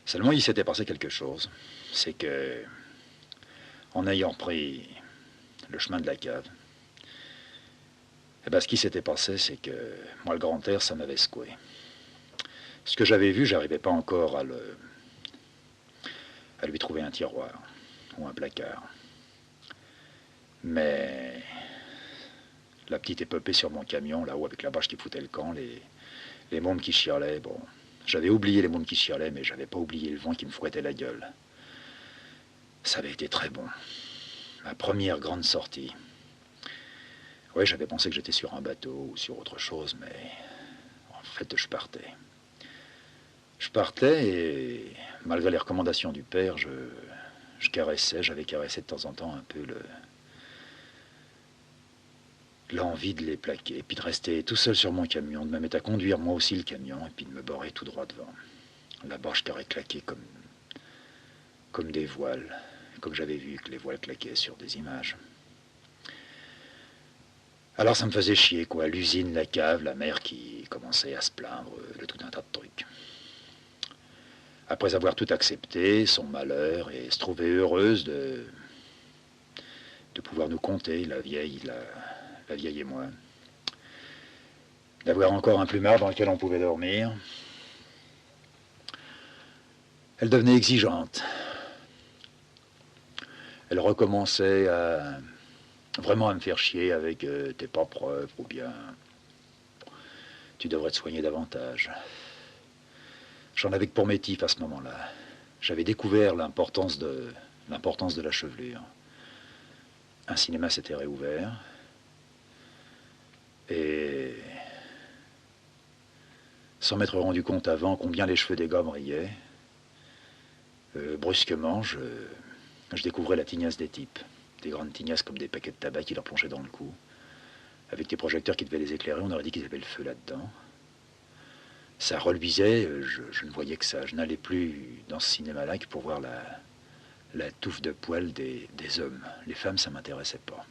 Seulement, il s'était passé quelque chose. C'est que, en ayant pris le chemin de la cave, eh ben, ce qui s'était passé, c'est que moi, le grand air, ça m'avait secoué. Ce que j'avais vu, j'arrivais pas encore à lui trouver un tiroir ou un placard. Mais la petite épopée sur mon camion, là-haut, avec la vache qui foutait le camp, les mômes qui chialaient, bon, j'avais oublié les mômes qui chialaient, mais j'avais pas oublié le vent qui me fouettait la gueule. Ça avait été très bon. Ma première grande sortie. Oui, j'avais pensé que j'étais sur un bateau ou sur autre chose, mais en fait, je partais. Je partais et, malgré les recommandations du père, je caressais, j'avais caressé de temps en temps un peu l'envie de les plaquer, puis de rester tout seul sur mon camion, de me mettre à conduire moi aussi le camion, et puis de me barrer tout droit devant. La barge qui aurait claqué comme des voiles, comme j'avais vu que les voiles claquaient sur des images. Alors ça me faisait chier, quoi, l'usine, la cave, la mer qui commençait à se plaindre de tout un tas de trucs. Après avoir tout accepté, son malheur, et se trouver heureuse de pouvoir nous compter, la vieille et moi, d'avoir encore un plumard dans lequel on pouvait dormir. Elle devenait exigeante. Elle recommençait vraiment à me faire chier avec t'es pas propre ou bien tu devrais te soigner davantage. J'en avais que pour mes tifs à ce moment-là. J'avais découvert l'importance de la chevelure. Un cinéma s'était réouvert et sans m'être rendu compte avant combien les cheveux des gars brillaient, brusquement, je découvrais la tignasse des types. Des grandes tignasses comme des paquets de tabac qui leur plongeaient dans le cou. Avec des projecteurs qui devaient les éclairer, on aurait dit qu'ils avaient le feu là-dedans. Ça reluisait, je ne voyais que ça. Je n'allais plus dans ce cinéma-là que pour voir la touffe de poils des hommes. Les femmes, ça ne m'intéressait pas.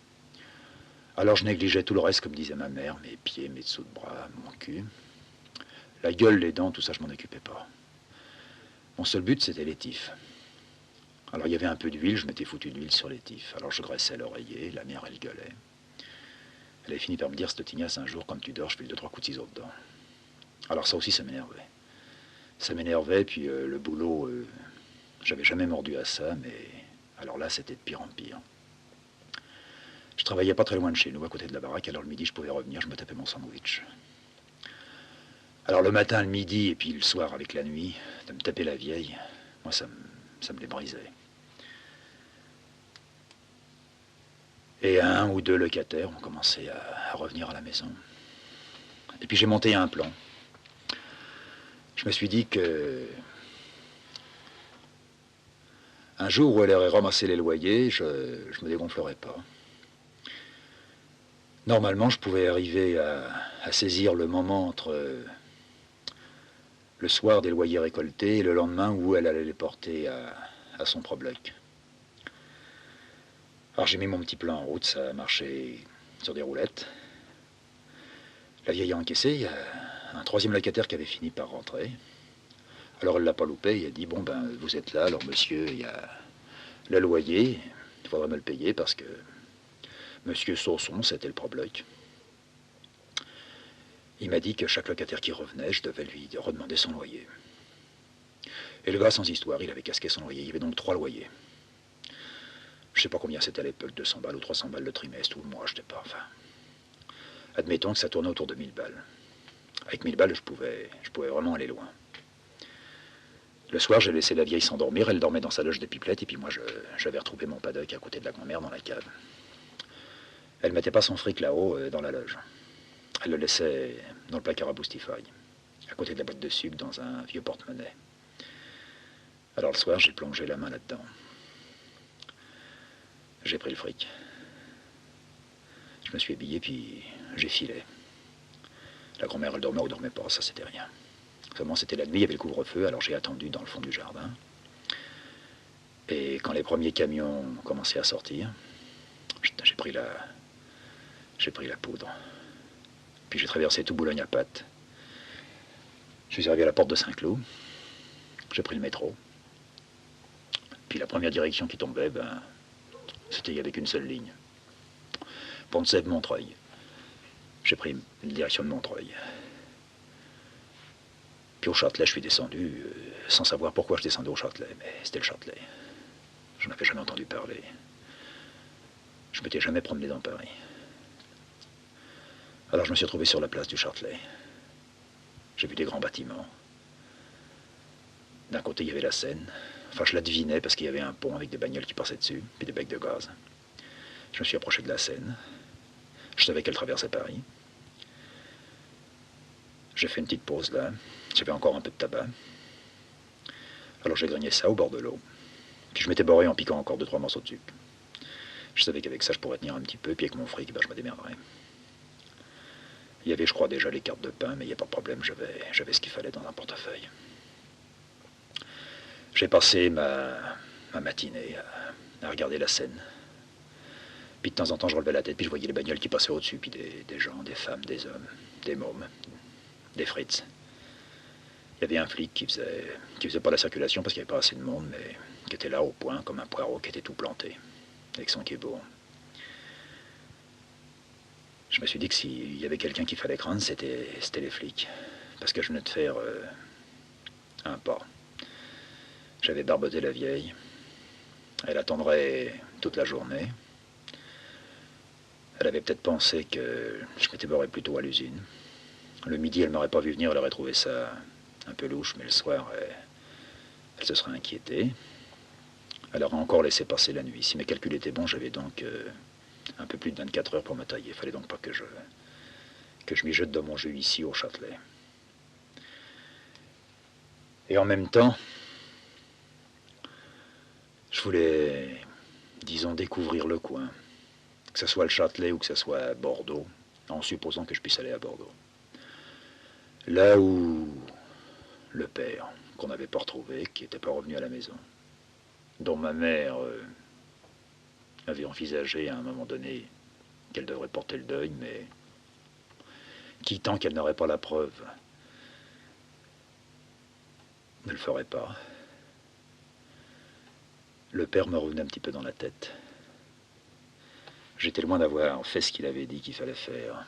Alors je négligeais tout le reste, comme disait ma mère, mes pieds, mes dessous de bras, mon cul. La gueule, les dents, tout ça, je m'en occupais pas. Mon seul but, c'était les tifs. Alors il y avait un peu d'huile, je m'étais foutu d'huile sur les tifs. Alors je graissais l'oreiller, la mère, elle gueulait. Elle avait fini par me dire, cette tignasse, un jour, quand tu dors, je fais 2-3 coups de ciseaux dedans. Alors ça aussi, ça m'énervait. Ça m'énervait, puis le boulot, j'avais jamais mordu à ça, mais alors là, c'était de pire en pire. Je travaillais pas très loin de chez nous, à côté de la baraque, alors le midi, je pouvais revenir, je me tapais mon sandwich. Alors le matin, le midi, et puis le soir avec la nuit, de me taper la vieille, moi, ça me les brisait. Et un ou deux locataires ont commencé à revenir à la maison. Et puis j'ai monté un plan. Je me suis dit que un jour où elle aurait ramassé les loyers, je me dégonflerais pas. Normalement, je pouvais arriver à saisir le moment entre le soir des loyers récoltés et le lendemain où elle allait les porter à son probloc. Alors j'ai mis mon petit plan en route, ça a marché sur des roulettes. La vieille a encaissé, il y a un troisième locataire qui avait fini par rentrer. Alors elle l'a pas loupé, il a dit, bon ben vous êtes là, alors monsieur, il y a le loyer, il faudra me le payer parce que monsieur Sausson, c'était le probloc. Il m'a dit que chaque locataire qui revenait, je devais lui redemander son loyer. Et le gars, sans histoire, il avait casqué son loyer. Il y avait donc 3 loyers. Je sais pas combien c'était à l'époque, 200 balles ou 300 balles le trimestre, ou le mois, je sais pas, enfin. Admettons que ça tournait autour de 1000 balles. Avec 1000 balles, je pouvais vraiment aller loin. Le soir, j'ai laissé la vieille s'endormir, elle dormait dans sa loge de pipelette, et puis moi, j'avais retrouvé mon paddock à côté de la grand-mère dans la cave. Elle mettait pas son fric là-haut, dans la loge. Elle le laissait dans le placard à Boostify, à côté de la boîte de sucre, dans un vieux porte-monnaie. Alors le soir, j'ai plongé la main là-dedans. J'ai pris le fric. Je me suis habillé, puis j'ai filé. La grand-mère, elle dormait ou dormait pas, ça c'était rien. Seulement c'était la nuit, il y avait le couvre-feu, alors j'ai attendu dans le fond du jardin. Et quand les premiers camions ont commencé à sortir, j'ai pris la poudre. Puis j'ai traversé tout Boulogne à pattes. Je suis arrivé à la porte de Saint-Cloud. J'ai pris le métro. Puis la première direction qui tombait, c'était avec une seule ligne. Pont-de-Sèvres-Montreuil. J'ai pris une direction de Montreuil. Puis au Châtelet, je suis descendu, sans savoir pourquoi je descendais au Châtelet, mais c'était le Châtelet. Je n'en avais jamais entendu parler. Je ne m'étais jamais promené dans Paris. Alors je me suis retrouvé sur la place du Châtelet. J'ai vu des grands bâtiments. D'un côté, il y avait la Seine. Enfin, je la devinais parce qu'il y avait un pont avec des bagnoles qui passaient dessus, puis des becs de gaz. Je me suis approché de la Seine. Je savais qu'elle traversait Paris. J'ai fait une petite pause là. J'avais encore un peu de tabac. Alors j'ai grigné ça au bord de l'eau. Puis je m'étais boré en piquant encore 2-3 morceaux de sucre. Je savais qu'avec ça, je pourrais tenir un petit peu, puis avec mon fric, je me démerderais. Il y avait, je crois, déjà les cartes de pain, mais il n'y a pas de problème, j'avais ce qu'il fallait dans un portefeuille. J'ai passé ma matinée à regarder la Seine. Puis de temps en temps, je relevais la tête, puis je voyais les bagnoles qui passaient au-dessus, puis des gens, des femmes, des hommes, des mômes, des frites. Il y avait un flic qui faisait pas la circulation parce qu'il n'y avait pas assez de monde, mais qui était là au point, comme un poireau qui était tout planté, avec son quai-bourg. Je me suis dit que s'il y avait quelqu'un qu'il fallait craindre, c'était les flics. Parce que je venais de faire un pas. J'avais barboté la vieille. Elle attendrait toute la journée. Elle avait peut-être pensé que je m'étais barré plus tôt à l'usine. Le midi, elle m'aurait pas vu venir, elle aurait trouvé ça un peu louche, mais le soir, elle se serait inquiétée. Elle aurait encore laissé passer la nuit. Si mes calculs étaient bons, j'avais donc un peu plus de 24 heures pour me tailler. Il fallait donc pas que je m'y jette dans mon jeu ici au Châtelet. Et en même temps, je voulais, disons, découvrir le coin. Que ce soit le Châtelet ou que ce soit Bordeaux, en supposant que je puisse aller à Bordeaux. Là où le père, qu'on n'avait pas retrouvé, qui n'était pas revenu à la maison, dont ma mère avait envisagé à un moment donné qu'elle devrait porter le deuil, mais qui, tant qu'elle n'aurait pas la preuve, ne le ferait pas. Le père me revenait un petit peu dans la tête. J'étais loin d'avoir fait ce qu'il avait dit qu'il fallait faire.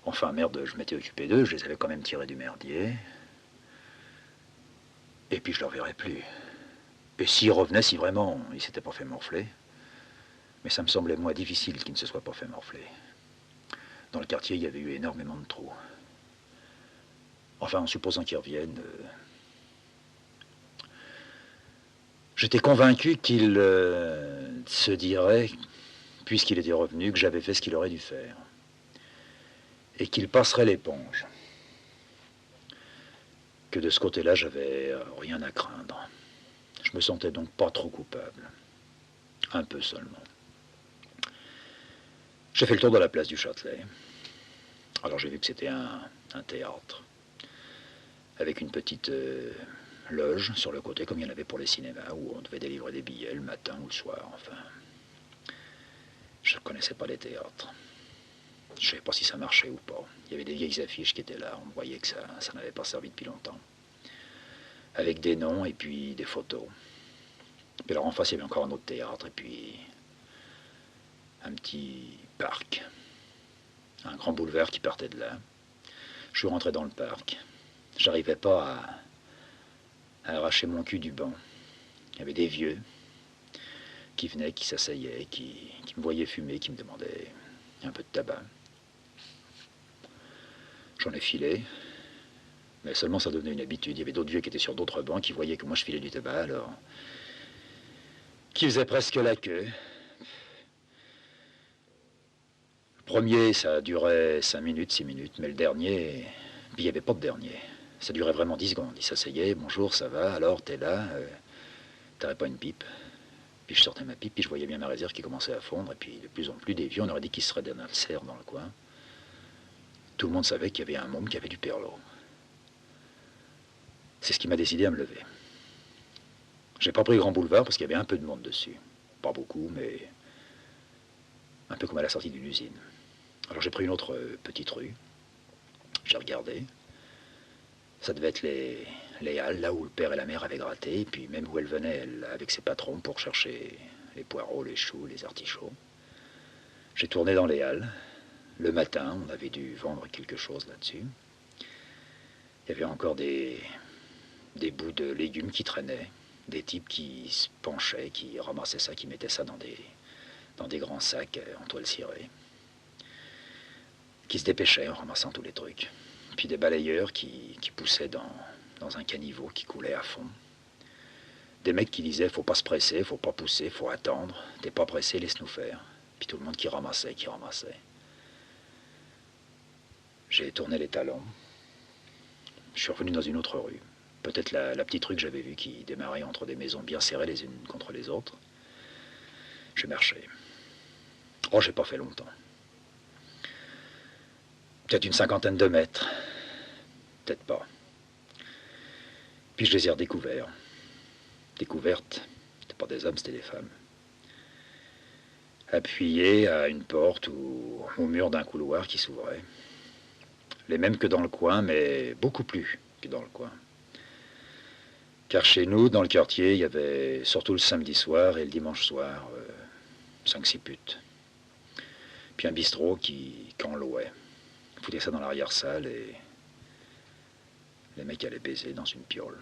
Enfin, merde, je m'étais occupé d'eux, je les avais quand même tirés du merdier. Et puis je ne leur verrais plus. Et s'ils revenaient, si vraiment ils s'étaient pas fait morfler, mais ça me semblait moins difficile qu'ils ne se soient pas fait morfler. Dans le quartier, il y avait eu énormément de trous. Enfin, en supposant qu'ils reviennent, j'étais convaincu qu'il se dirait, puisqu'il était revenu, que j'avais fait ce qu'il aurait dû faire. Et qu'il passerait l'éponge. Que de ce côté-là, j'avais rien à craindre. Je me sentais donc pas trop coupable. Un peu seulement. J'ai fait le tour de la place du Châtelet. Alors j'ai vu que c'était un théâtre. Avec une petite loge sur le côté, comme il y en avait pour les cinémas, où on devait délivrer des billets le matin ou le soir, enfin. Je ne connaissais pas les théâtres. Je ne savais pas si ça marchait ou pas. Il y avait des vieilles affiches qui étaient là, on voyait que ça n'avait pas servi depuis longtemps. Avec des noms et puis des photos. Puis alors en face, il y avait encore un autre théâtre, et puis un petit parc. Un grand boulevard qui partait de là. Je suis rentré dans le parc. J'arrivais pas à arracher mon cul du banc. Il y avait des vieux qui venaient, qui s'asseyaient, qui me voyaient fumer, qui me demandaient un peu de tabac. J'en ai filé, mais seulement ça devenait une habitude. Il y avait d'autres vieux qui étaient sur d'autres bancs, qui voyaient que moi je filais du tabac, alors qui faisaient presque la queue. Le premier, ça durait 5 minutes, 6 minutes, mais le dernier, puis il n'y avait pas de dernier. Ça durait vraiment 10 secondes. Ils s'asseyaient, bonjour, ça va, alors t'es là, t'aurais pas une pipe. Puis je sortais ma pipe, puis je voyais bien ma réserve qui commençait à fondre, et puis de plus en plus des vieux, on aurait dit qu'ils seraient dans le cerf dans le coin. Tout le monde savait qu'il y avait un môme qui avait du perlo. C'est ce qui m'a décidé à me lever. J'ai pas pris Grand Boulevard parce qu'il y avait un peu de monde dessus. Pas beaucoup, mais un peu comme à la sortie d'une usine. Alors j'ai pris une autre petite rue. J'ai regardé. Ça devait être les halles, là où le père et la mère avaient gratté, et puis même où elle venait, elle, avec ses patrons, pour chercher les poireaux, les choux, les artichauts. J'ai tourné dans les halles. Le matin, on avait dû vendre quelque chose là-dessus. Il y avait encore des bouts de légumes qui traînaient, des types qui se penchaient, qui ramassaient ça, qui mettaient ça dans des grands sacs en toile cirée, qui se dépêchaient en ramassant tous les trucs. Puis des balayeurs qui poussaient dans un caniveau qui coulait à fond. Des mecs qui disaient faut pas se presser, faut pas pousser, faut attendre, t'es pas pressé, laisse-nous faire. Puis tout le monde qui ramassait, qui ramassait. J'ai tourné les talons. Je suis revenu dans une autre rue. Peut-être la petite rue que j'avais vue qui démarrait entre des maisons bien serrées les unes contre les autres. J'ai marché. Oh, j'ai pas fait longtemps. Peut-être une 50aine de mètres. Peut-être pas. Puis je les ai redécouverts. Découvertes, c'était pas des hommes, c'était des femmes. Appuyés à une porte ou au mur d'un couloir qui s'ouvrait. Les mêmes que dans le coin, mais beaucoup plus que dans le coin. Car chez nous, dans le quartier, il y avait surtout le samedi soir et le dimanche soir, 5-6 putes. Puis un bistrot qui louait. Foutait ça dans l'arrière-salle et les mecs allaient baiser dans une piole.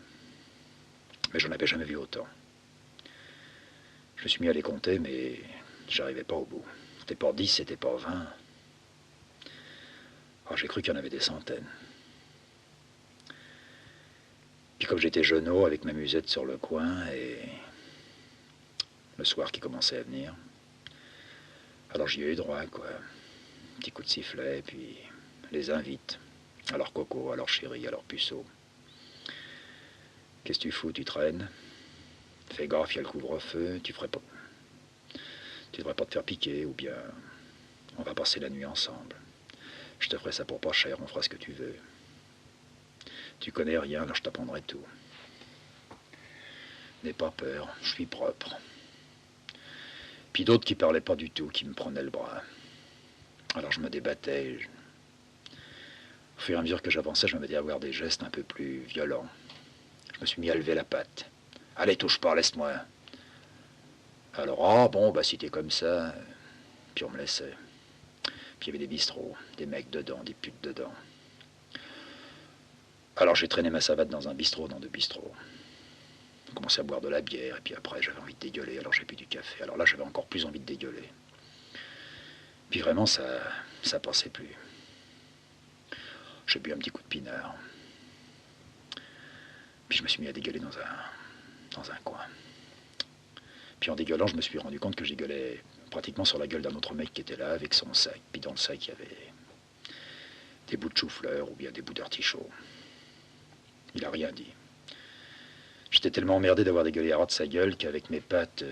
Mais j'en avais jamais vu autant. Je me suis mis à les compter, mais j'arrivais pas au bout. C'était pas 10, c'était pas 20. Alors j'ai cru qu'il y en avait des centaines. Puis comme j'étais jeuneau avec ma musette sur le coin et le soir qui commençait à venir, alors j'y ai eu droit, quoi. Petit coup de sifflet, puis les invite. À leur coco, à leur chéri, à leur puceau. Qu'est-ce que tu fous, tu traînes? Fais gaffe, il y a le couvre-feu, tu devrais pas te faire piquer, ou bien on va passer la nuit ensemble. Je te ferai ça pour pas cher, on fera ce que tu veux. Tu connais rien, alors je t'apprendrai tout. N'aie pas peur, je suis propre. Puis d'autres qui parlaient pas du tout, qui me prenaient le bras. Alors je me débattais. Au fur et à mesure que j'avançais, je me mettais à avoir des gestes un peu plus violents. Je me suis mis à lever la patte. Allez, touche pas, laisse-moi. Alors, ah bon, bah si t'es comme ça. Puis on me laissait. Puis il y avait des bistrots, des mecs dedans, des putes dedans. Alors j'ai traîné ma savate dans un bistrot, dans deux bistrots. J'ai commencé à boire de la bière, et puis après j'avais envie de dégueuler, alors j'ai bu du café. Alors là j'avais encore plus envie de dégueuler. Puis vraiment ça passait plus. J'ai bu un petit coup de pinard. Puis je me suis mis à dégueuler dans un coin. Puis en dégueulant, je me suis rendu compte que je dégueulais pratiquement sur la gueule d'un autre mec qui était là avec son sac. Puis dans le sac, il y avait des bouts de chou-fleur ou bien des bouts d'artichaut. Il a rien dit. J'étais tellement emmerdé d'avoir dégueulé à ras de sa gueule qu'avec mes pattes,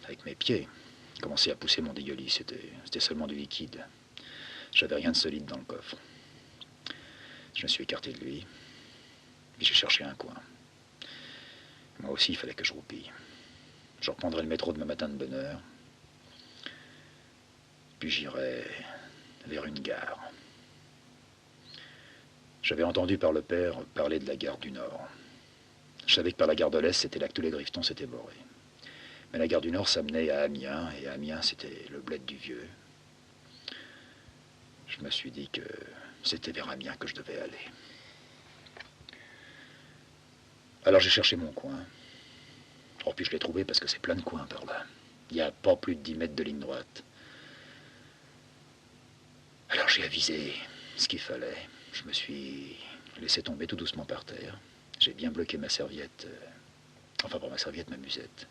avec mes pieds, j'ai commencé à pousser mon dégueulis. C'était seulement du liquide. J'avais rien de solide dans le coffre. Je me suis écarté de lui. Puis j'ai cherché un coin. Moi aussi, il fallait que je roupille. Je reprendrai le métro demain matin de bonne heure. Puis j'irai vers une gare. J'avais entendu par le père parler de la gare du Nord. Je savais que par la gare de l'Est, c'était là que tous les griffetons s'étaient borés. Mais la gare du Nord, ça menait à Amiens, et Amiens, c'était le bled du vieux. Je me suis dit que c'était vers Amiens que je devais aller. Alors j'ai cherché mon coin. Oh, puis je l'ai trouvé parce que c'est plein de coins par là. Il n'y a pas plus de 10 mètres de ligne droite. Alors j'ai avisé ce qu'il fallait. Je me suis laissé tomber tout doucement par terre. J'ai bien bloqué ma serviette, enfin pas ma serviette, ma musette.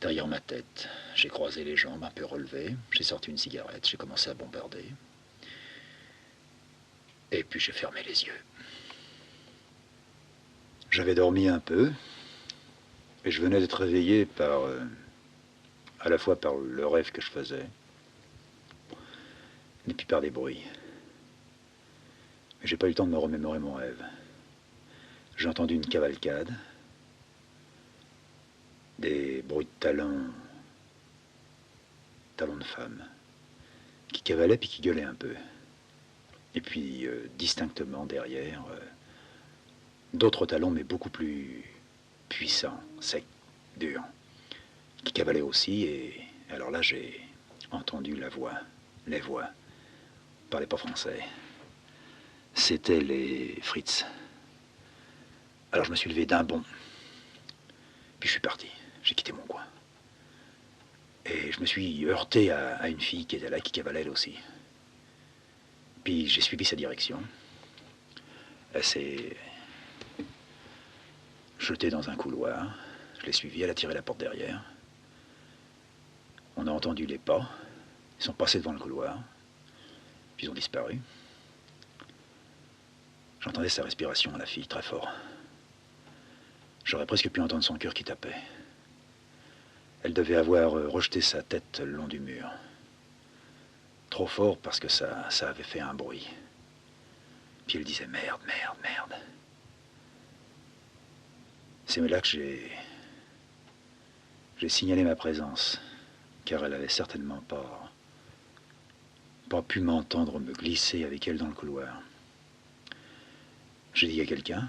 Derrière ma tête, j'ai croisé les jambes un peu relevées. J'ai sorti une cigarette, j'ai commencé à bombarder. Et puis j'ai fermé les yeux. J'avais dormi un peu. Et je venais d'être réveillé à la fois par le rêve que je faisais, et puis par des bruits. Mais j'ai pas eu le temps de me remémorer mon rêve. J'ai entendu une cavalcade, des bruits de talons de femmes, qui cavalaient puis qui gueulaient un peu. Et puis, distinctement derrière, d'autres talons, mais beaucoup plus puissants, secs, durs, qui cavalaient aussi. Et alors là, j'ai entendu les voix. Ils parlaient pas français. C'était les Fritz. Alors je me suis levé d'un bond, puis je suis parti. J'ai quitté mon coin. Et je me suis heurté à une fille qui était là, qui cavalait elle aussi. Puis j'ai suivi sa direction. Elle s'est jetée dans un couloir. Je l'ai suivie, elle a tiré la porte derrière. On a entendu les pas. Ils sont passés devant le couloir. Puis ils ont disparu. J'entendais sa respiration à la fille, très fort. J'aurais presque pu entendre son cœur qui tapait. Elle devait avoir rejeté sa tête le long du mur. Trop fort parce que ça avait fait un bruit. Puis elle disait merde, merde, merde. C'est là que j'ai signalé ma présence, car elle avait certainement pas pu m'entendre me glisser avec elle dans le couloir. J'ai dit à quelqu'un.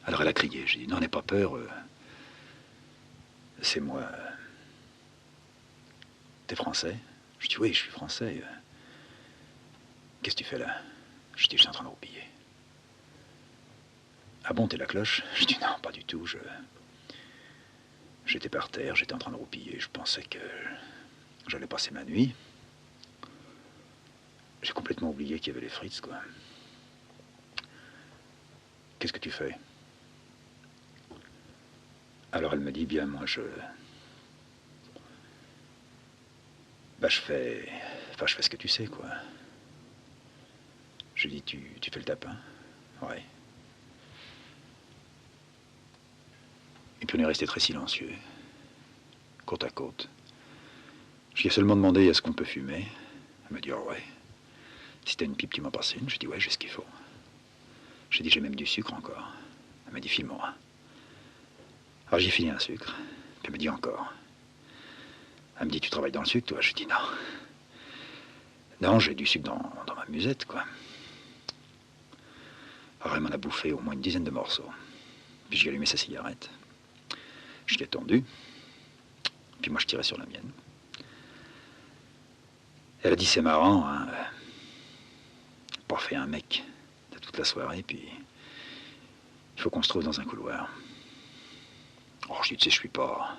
Alors elle a crié. J'ai dit non, n'aie pas peur. C'est moi. T'es français? Je dis oui, je suis français. Qu'est-ce que tu fais là? Je dis je suis en train de roupiller. Ah bon, t'es la cloche? Je dis non, pas du tout. J'étais par terre, j'étais en train de roupiller. Je pensais que j'allais passer ma nuit. J'ai complètement oublié qu'il y avait les Fritz, quoi. Qu'est-ce que tu fais? Alors elle me dit bien, moi je fais ce que tu sais, quoi. J'ai dit tu fais le tapin? Ouais. Et puis on est resté très silencieux, côte à côte. Je lui ai seulement demandé est-ce qu'on peut fumer. Elle m'a dit oh ouais. Si t'as une pipe, tu m'en passes une. J'ai dit ouais, j'ai ce qu'il faut. J'ai dit j'ai même du sucre encore. Elle m'a dit file-moi. Alors j'ai filé un sucre. Puis elle me dit encore. Elle me dit tu travailles dans le sucre toi? Je dis non. Non, j'ai du sucre dans ma musette, quoi. Alors elle m'en a bouffé au moins une dizaine de morceaux. Puis j'ai allumé sa cigarette. Je l'ai tendue. Puis moi je tirais sur la mienne. Elle a dit c'est marrant, hein. Pas fait un mec de toute la soirée, puis il faut qu'on se trouve dans un couloir. Oh, je dis tu sais, je suis pas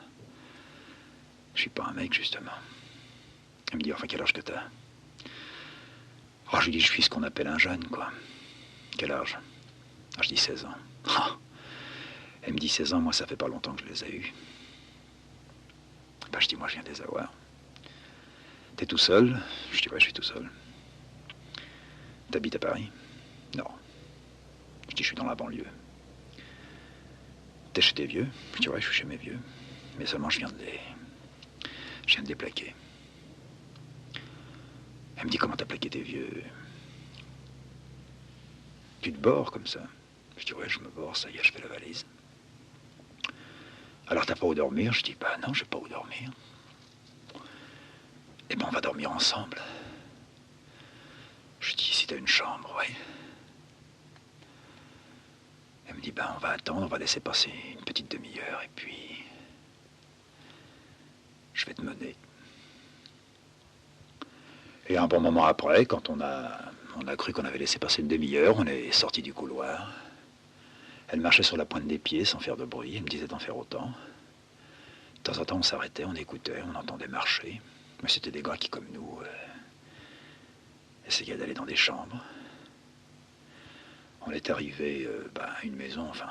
un mec justement. Elle me dit enfin quel âge que t'as? Oh, je lui dis je suis ce qu'on appelle un jeune, quoi. Quel âge? Ah, je dis 16 ans. Ah. Elle me dit 16 ans, moi ça fait pas longtemps que je les ai eus. Ben, je dis moi je viens de les avoir. T'es tout seul? Je dis ouais, je suis tout seul. T'habites à Paris? Non. Je dis je suis dans la banlieue. T'es chez tes vieux? Je dis ouais, je suis chez mes vieux. Mais seulement je viens de les plaquer. Elle me dit comment t'as plaqué tes vieux? Tu te bords comme ça? Je dis ouais, je me bords, ça y est, je fais la valise. Alors t'as pas où dormir? Je dis bah non, j'ai pas où dormir. Eh ben on va dormir ensemble. Je dis si t'as une chambre, ouais. Elle me dit ben on va attendre, on va laisser passer une petite demi-heure et puis je vais te mener. Et un bon moment après, quand on a cru qu'on avait laissé passer une demi-heure, on est sorti du couloir. Elle marchait sur la pointe des pieds sans faire de bruit, elle me disait d'en faire autant. De temps en temps, on s'arrêtait, on écoutait, on entendait marcher. Mais c'était des gars qui, comme nous, essayaient d'aller dans des chambres. On est arrivé à une maison, enfin,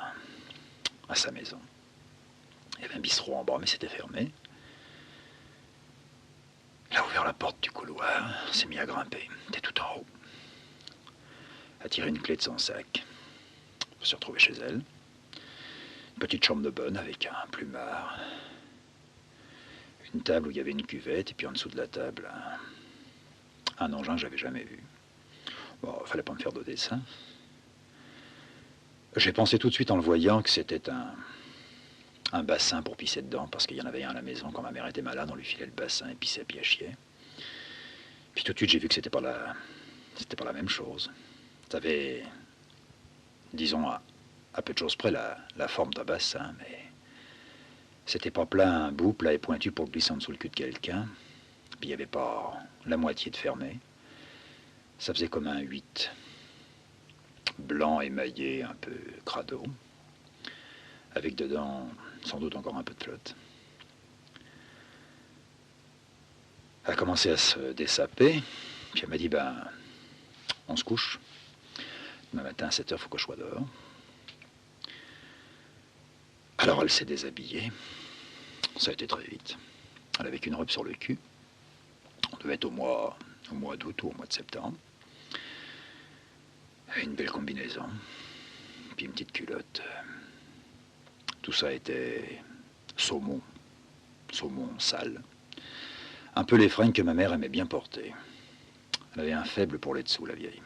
à sa maison. Il y avait un bistrot en bas, mais c'était fermé. Il a ouvert la porte du couloir, s'est mis à grimper. C'était tout en haut. A tiré une clé de son sac. On s'est retrouvé chez elle. Une petite chambre de bonne avec un plumard. Une table où il y avait une cuvette, et puis en dessous de la table, un engin que j'avais jamais vu. Bon, fallait pas me faire de dessin. J'ai pensé tout de suite en le voyant que c'était un bassin pour pisser dedans, parce qu'il y en avait un à la maison. Quand ma mère était malade, on lui filait le bassin et pissait puis elle chiait. Puis tout de suite, j'ai vu que c'était pas la même chose. Ça avait, disons, à peu de choses près, la forme d'un bassin, mais c'était pas plein, un bout, plat et pointu pour glisser en dessous le cul de quelqu'un. Puis il n'y avait pas la moitié de fermé. Ça faisait comme un 8, blanc émaillé, un peu crado, avec dedans sans doute encore un peu de flotte. Elle a commencé à se dessaper, puis elle m'a dit, ben, on se couche. Demain matin à 7h, il faut que je sois dehors. Alors elle s'est déshabillée. Ça a été très vite. Elle avait qu'une robe sur le cul. On devait être au mois d'août ou au mois de septembre. Une belle combinaison. Puis une petite culotte. Tout ça était saumon. Saumon sale. Un peu les fringues que ma mère aimait bien porter. Elle avait un faible pour les dessous, la vieille.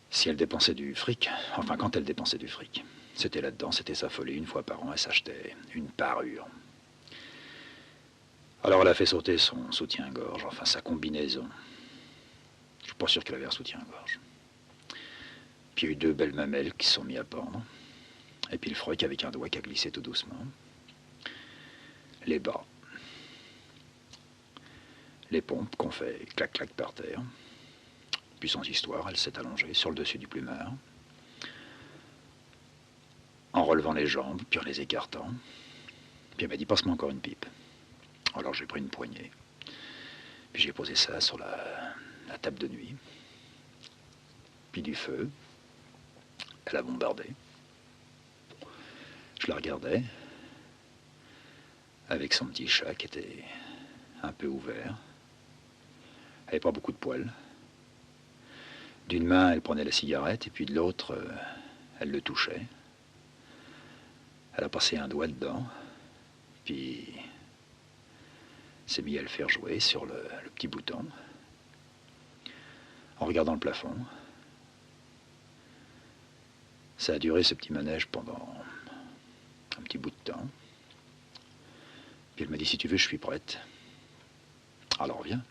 Si elle dépensait du fric, enfin quand elle dépensait du fric, c'était là-dedans, c'était sa folie. Une fois par an, elle s'achetait une parure. Alors elle a fait sauter son soutien-gorge, enfin sa combinaison. Je suis pas sûr qu'elle avait un soutien-gorge. Puis il y a eu 2 belles mamelles qui se sont mis à pendre. Et puis le froc avec un doigt qui a glissé tout doucement. Les bas. Les pompes qu'on fait clac-clac par terre. Puis sans histoire, elle s'est allongée sur le dessus du plumard. En relevant les jambes, puis en les écartant. Puis elle m'a dit, passe-moi encore une pipe. Alors j'ai pris une poignée. Puis j'ai posé ça sur la table de nuit. Puis du feu. Elle a bombardé. Je la regardais. Avec son petit chat qui était un peu ouvert. Elle n'avait pas beaucoup de poils. D'une main, elle prenait la cigarette, et puis de l'autre, elle le touchait. Elle a passé un doigt dedans, puis s'est mis à le faire jouer sur le petit bouton, en regardant le plafond. Ça a duré ce petit manège pendant un petit bout de temps. Puis elle m'a dit, si tu veux, je suis prête. Alors viens,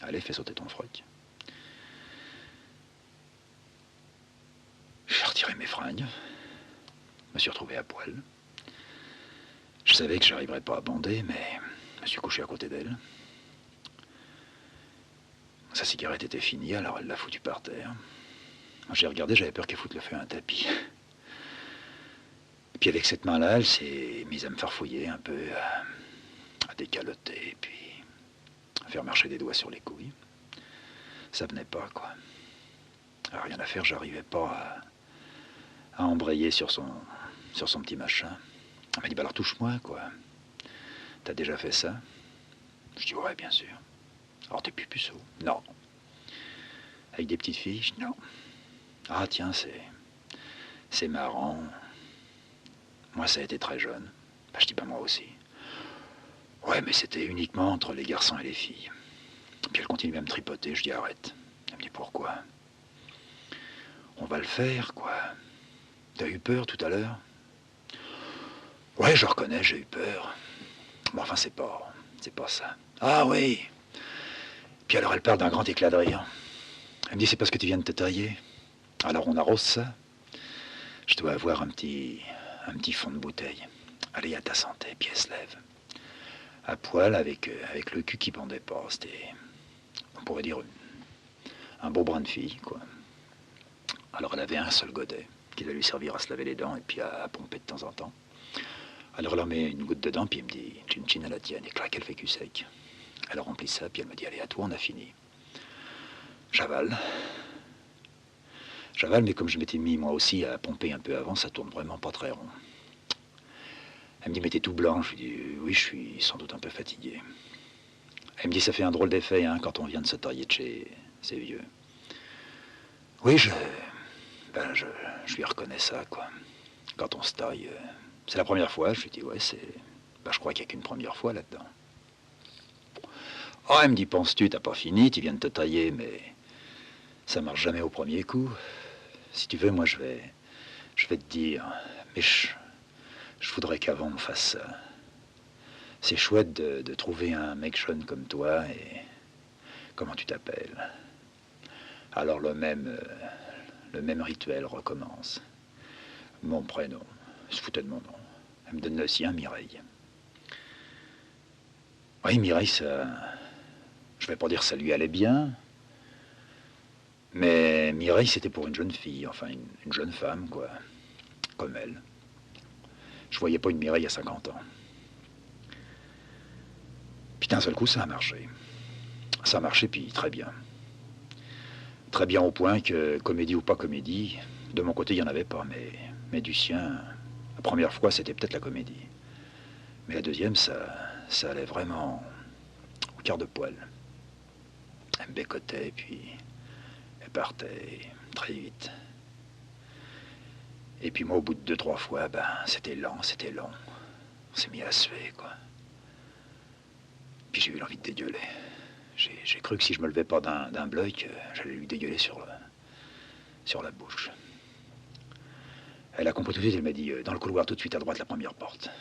allez, fais sauter ton froc. J'ai retiré mes fringues, je me suis retrouvé à poil. Je savais que je n'arriverais pas à bander, mais je me suis couché à côté d'elle. Sa cigarette était finie, alors elle l'a foutue par terre. J'ai regardé, j'avais peur qu'elle foute le feu à un tapis. Et puis avec cette main-là, elle s'est mise à me farfouiller un peu, à décaloter, puis à faire marcher des doigts sur les couilles. Ça venait pas, quoi. Alors, rien à faire, j'arrivais pas à embrayer sur son petit machin. Elle m'a dit, bah alors touche-moi, quoi. T'as déjà fait ça? Je dis, ouais, bien sûr. Alors t'es plus puceau? Non. Avec des petites filles? Je dis, non. Ah tiens, c'est marrant. Moi, ça a été très jeune. Bah, je dis, bah moi aussi. Ouais, mais c'était uniquement entre les garçons et les filles. Puis elle continue à me tripoter, je dis, arrête. Elle me dit, pourquoi? On va le faire, quoi. T'as eu peur tout à l'heure? Ouais, je reconnais, j'ai eu peur. Bon, enfin, c'est pas ça. Ah oui. Puis alors, elle parle d'un grand éclat de rire. Elle me dit, c'est parce que tu viens de te tailler. Alors, on arrose ça. Je dois avoir un petit fond de bouteille. Allez, à ta santé. Puis elle se lève. À poil, avec le cul qui pendait pas. C'était, on pourrait dire, un beau brin de fille, quoi. Alors, elle avait un seul godet qui va lui servir à se laver les dents et puis à pomper de temps en temps. Alors elle en met une goutte dedans, puis elle me dit, chin-chin à la tienne, et clac, elle fait cul sec. Elle remplit ça, puis elle me dit, allez, à toi, on a fini. J'avale. J'avale, mais comme je m'étais mis moi aussi à pomper un peu avant, ça tourne vraiment pas très rond. Elle me dit, mais t'es tout blanc. Je lui dis, oui, je suis sans doute un peu fatigué. Elle me dit, ça fait un drôle d'effet, hein, quand on vient de se tailler de chez ces vieux. Oui, je lui reconnais ça, quoi. Quand on se taille, c'est la première fois. Je lui dis, ouais, je crois qu'il n'y a qu'une première fois là-dedans. Oh, elle me dit, penses-tu, t'as pas fini, tu viens de te tailler, mais ça marche jamais au premier coup. Si tu veux, moi, je vais te dire, mais je voudrais qu'avant on fasse ça. C'est chouette de trouver un mec jeune comme toi et... Comment tu t'appelles? Alors le même rituel recommence. Mon prénom. Elle se foutait de mon nom. Elle me donne le sien, Mireille. Oui, Mireille, ça... Je vais pas dire ça lui allait bien. Mais Mireille, c'était pour une jeune fille. Enfin, une jeune femme, quoi. Comme elle. Je voyais pas une Mireille à 50 ans. Puis d'un seul coup, ça a marché. Ça a marché, puis très bien. Très bien au point que, comédie ou pas comédie, de mon côté, il n'y en avait pas, mais du sien, la première fois, c'était peut-être la comédie. Mais la deuxième, ça allait vraiment au quart de poil. Elle me bécotait, puis elle partait très vite. Et puis moi, au bout de 2, 3 fois, ben, c'était lent, c'était long. On s'est mis à suer, quoi. Puis j'ai eu l'envie de dégueuler. J'ai cru que si je me levais pas d'un bloc, j'allais lui dégueuler sur la bouche. Elle a compris tout de suite, elle m'a dit, dans le couloir tout de suite à droite, la première porte.